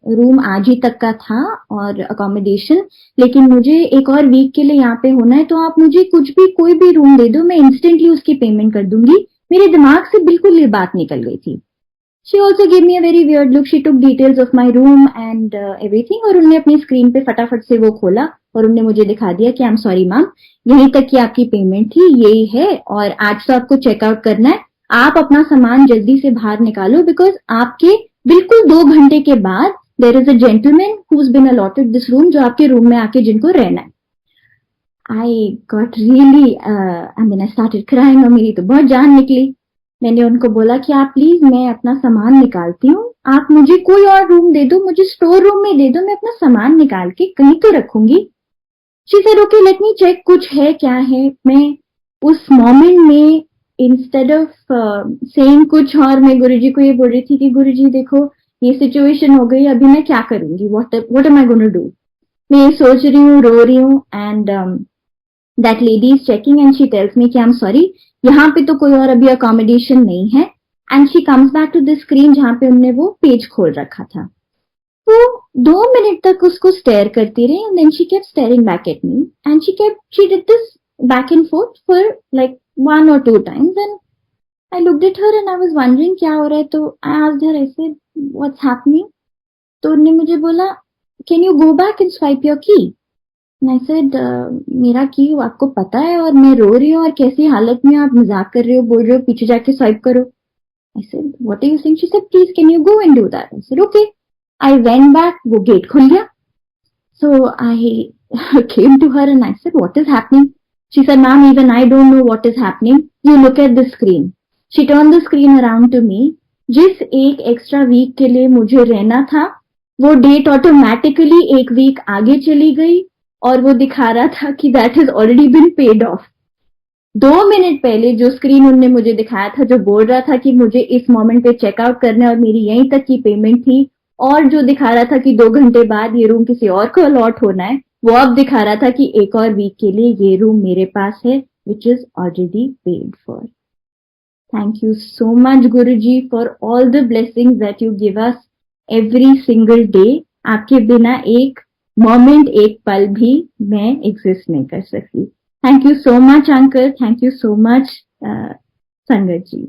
B: रूम आज ही तक का था और अकोमोडेशन, लेकिन मुझे एक और वीक के लिए यहाँ पे होना है, तो आप मुझे कुछ भी कोई भी रूम दे दो, मैं इंस्टेंटली उसकी पेमेंट कर दूंगी। मेरे दिमाग से बिल्कुल ये बात निकल गई थी। She also gave me a very weird look. She took details of my room and everything और उन्होंने अपनी स्क्रीन पे फटाफट से वो खोला और उन्होंने मुझे दिखा दिया कि आई एम सॉरी मैम, यहीं तक की आपकी पेमेंट थी, यही है और आज तो आपको चेकआउट करना है। आप अपना सामान जल्दी से बाहर निकालो बिकॉज आपके बिल्कुल 2 घंटे के बाद there is a gentleman who has been allotted this room, जो आपके रूम में आके जिनको रहना है। I got really I started crying और मेरी तो बहुत जान निकली। मैंने उनको बोला कि आप प्लीज, मैं अपना सामान निकालती हूँ, आप मुझे कोई और रूम दे दो, मुझे स्टोर रूम में दे दो, मैं अपना सामान निकाल के कहीं तो रखूंगी। She said okay let me check कुछ है क्या है। मैं उस मोमेंट में इंस्टेड ऑफ सेइंग कुछ और, मैं गुरुजी को ये बोल रही थी कि गुरुजी देखो ये सिचुएशन हो गई, अभी मैं क्या करूंगी, what am I gonna do. मैं ये सोच रही हूँ, रो रही हूँ and that lady is checking and she tells me कि आई एम सॉरी, यहाँ पे तो कोई और अभी अकोमोडेशन नहीं है। And she comes back to the screen जहां पे उन्होंने वो पेज खोल रखा था। वो 2 मिनट तक उसको स्टेयर करती रही and then she kept staring back at me and she did this back and forth for like 1 or 2 times and I looked at her and I was wondering क्या हो रहा है। तो I asked her, I said what's happening. तो उन्होंने मुझे बोला can you go back and swipe your key. I said, मेरा की आपको पता है और मैं रो रही हूँ और कैसी हालत में आप मजाक कर रहे हो, बोल रहे हो पीछे जाके स्वाइप करो। I said, what are you saying? She said, please can you go and do that? I said, okay. I went back, वो गेट खुल गया। So I came to her and I said, what is happening? She said, ma'am, even I don't know what is happening. You look at the screen. She turned the screen around to me. जिस एक extra week के लिए मुझे रहना था, वो date automatically 1 week आगे चली गई और वो दिखा रहा था कि that has already been paid off. 2 minute पहले जो स्क्रीन उन्होंने मुझे दिखाया था, जो बोल रहा था कि मुझे इस मोमेंट पे चेकआउट करना है और मेरी यहीं तक की पेमेंट थी, और जो दिखा रहा था कि 2 घंटे बाद ये रूम किसी और को अलॉट होना है, वो अब दिखा रहा था कि एक और वीक के लिए ये रूम मेरे पास है which is already paid for. Thank you so much Guruji for all the blessings that you give us every single day. आपके बिना एक मोमेंट, एक पल भी मैं एग्जिस्ट नहीं कर सकती। Thank you so much uncle, thank you so much संगत जी।